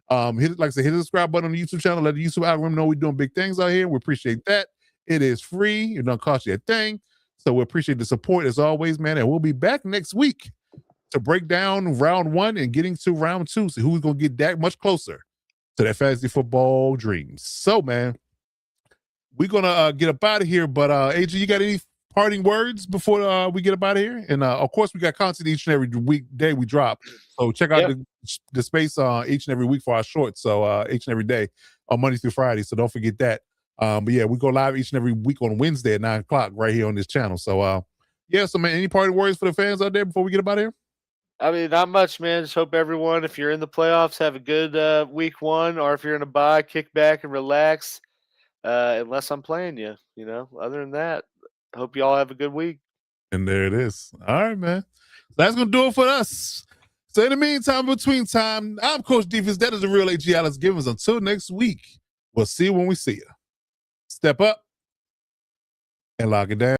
Hit the subscribe button on the YouTube channel. Let the YouTube algorithm know we're doing big things out here. We appreciate that. It is free. It don't cost you a thing. So we appreciate the support as always, man. And we'll be back next week to break down round 1 and getting to round 2. So who's going to get that much closer to that fantasy football dreams. So, man, we're going to get up out of here. But, AJ, you got any parting words before we get up out of here? And, of course, we got content each and every weekday we drop. So check out the space each and every week for our shorts. So each and every day on Monday through Friday. So don't forget that. But, yeah, we go live each and every week on Wednesday at 9 o'clock right here on this channel. So, so, man, any parting words for the fans out there before we get up out of here? I mean, not much, man. Just hope everyone, if you're in the playoffs, have a good week 1, or if you're in a bye, kick back and relax. Unless I'm playing you, Other than that, I hope you all have a good week. And there it is. All right, man. That's gonna do it for us. So in the meantime, between time, I'm Coach Defense. That is the real AG Alex Givens. Until next week, we'll see you when we see you. Step up and lock it down.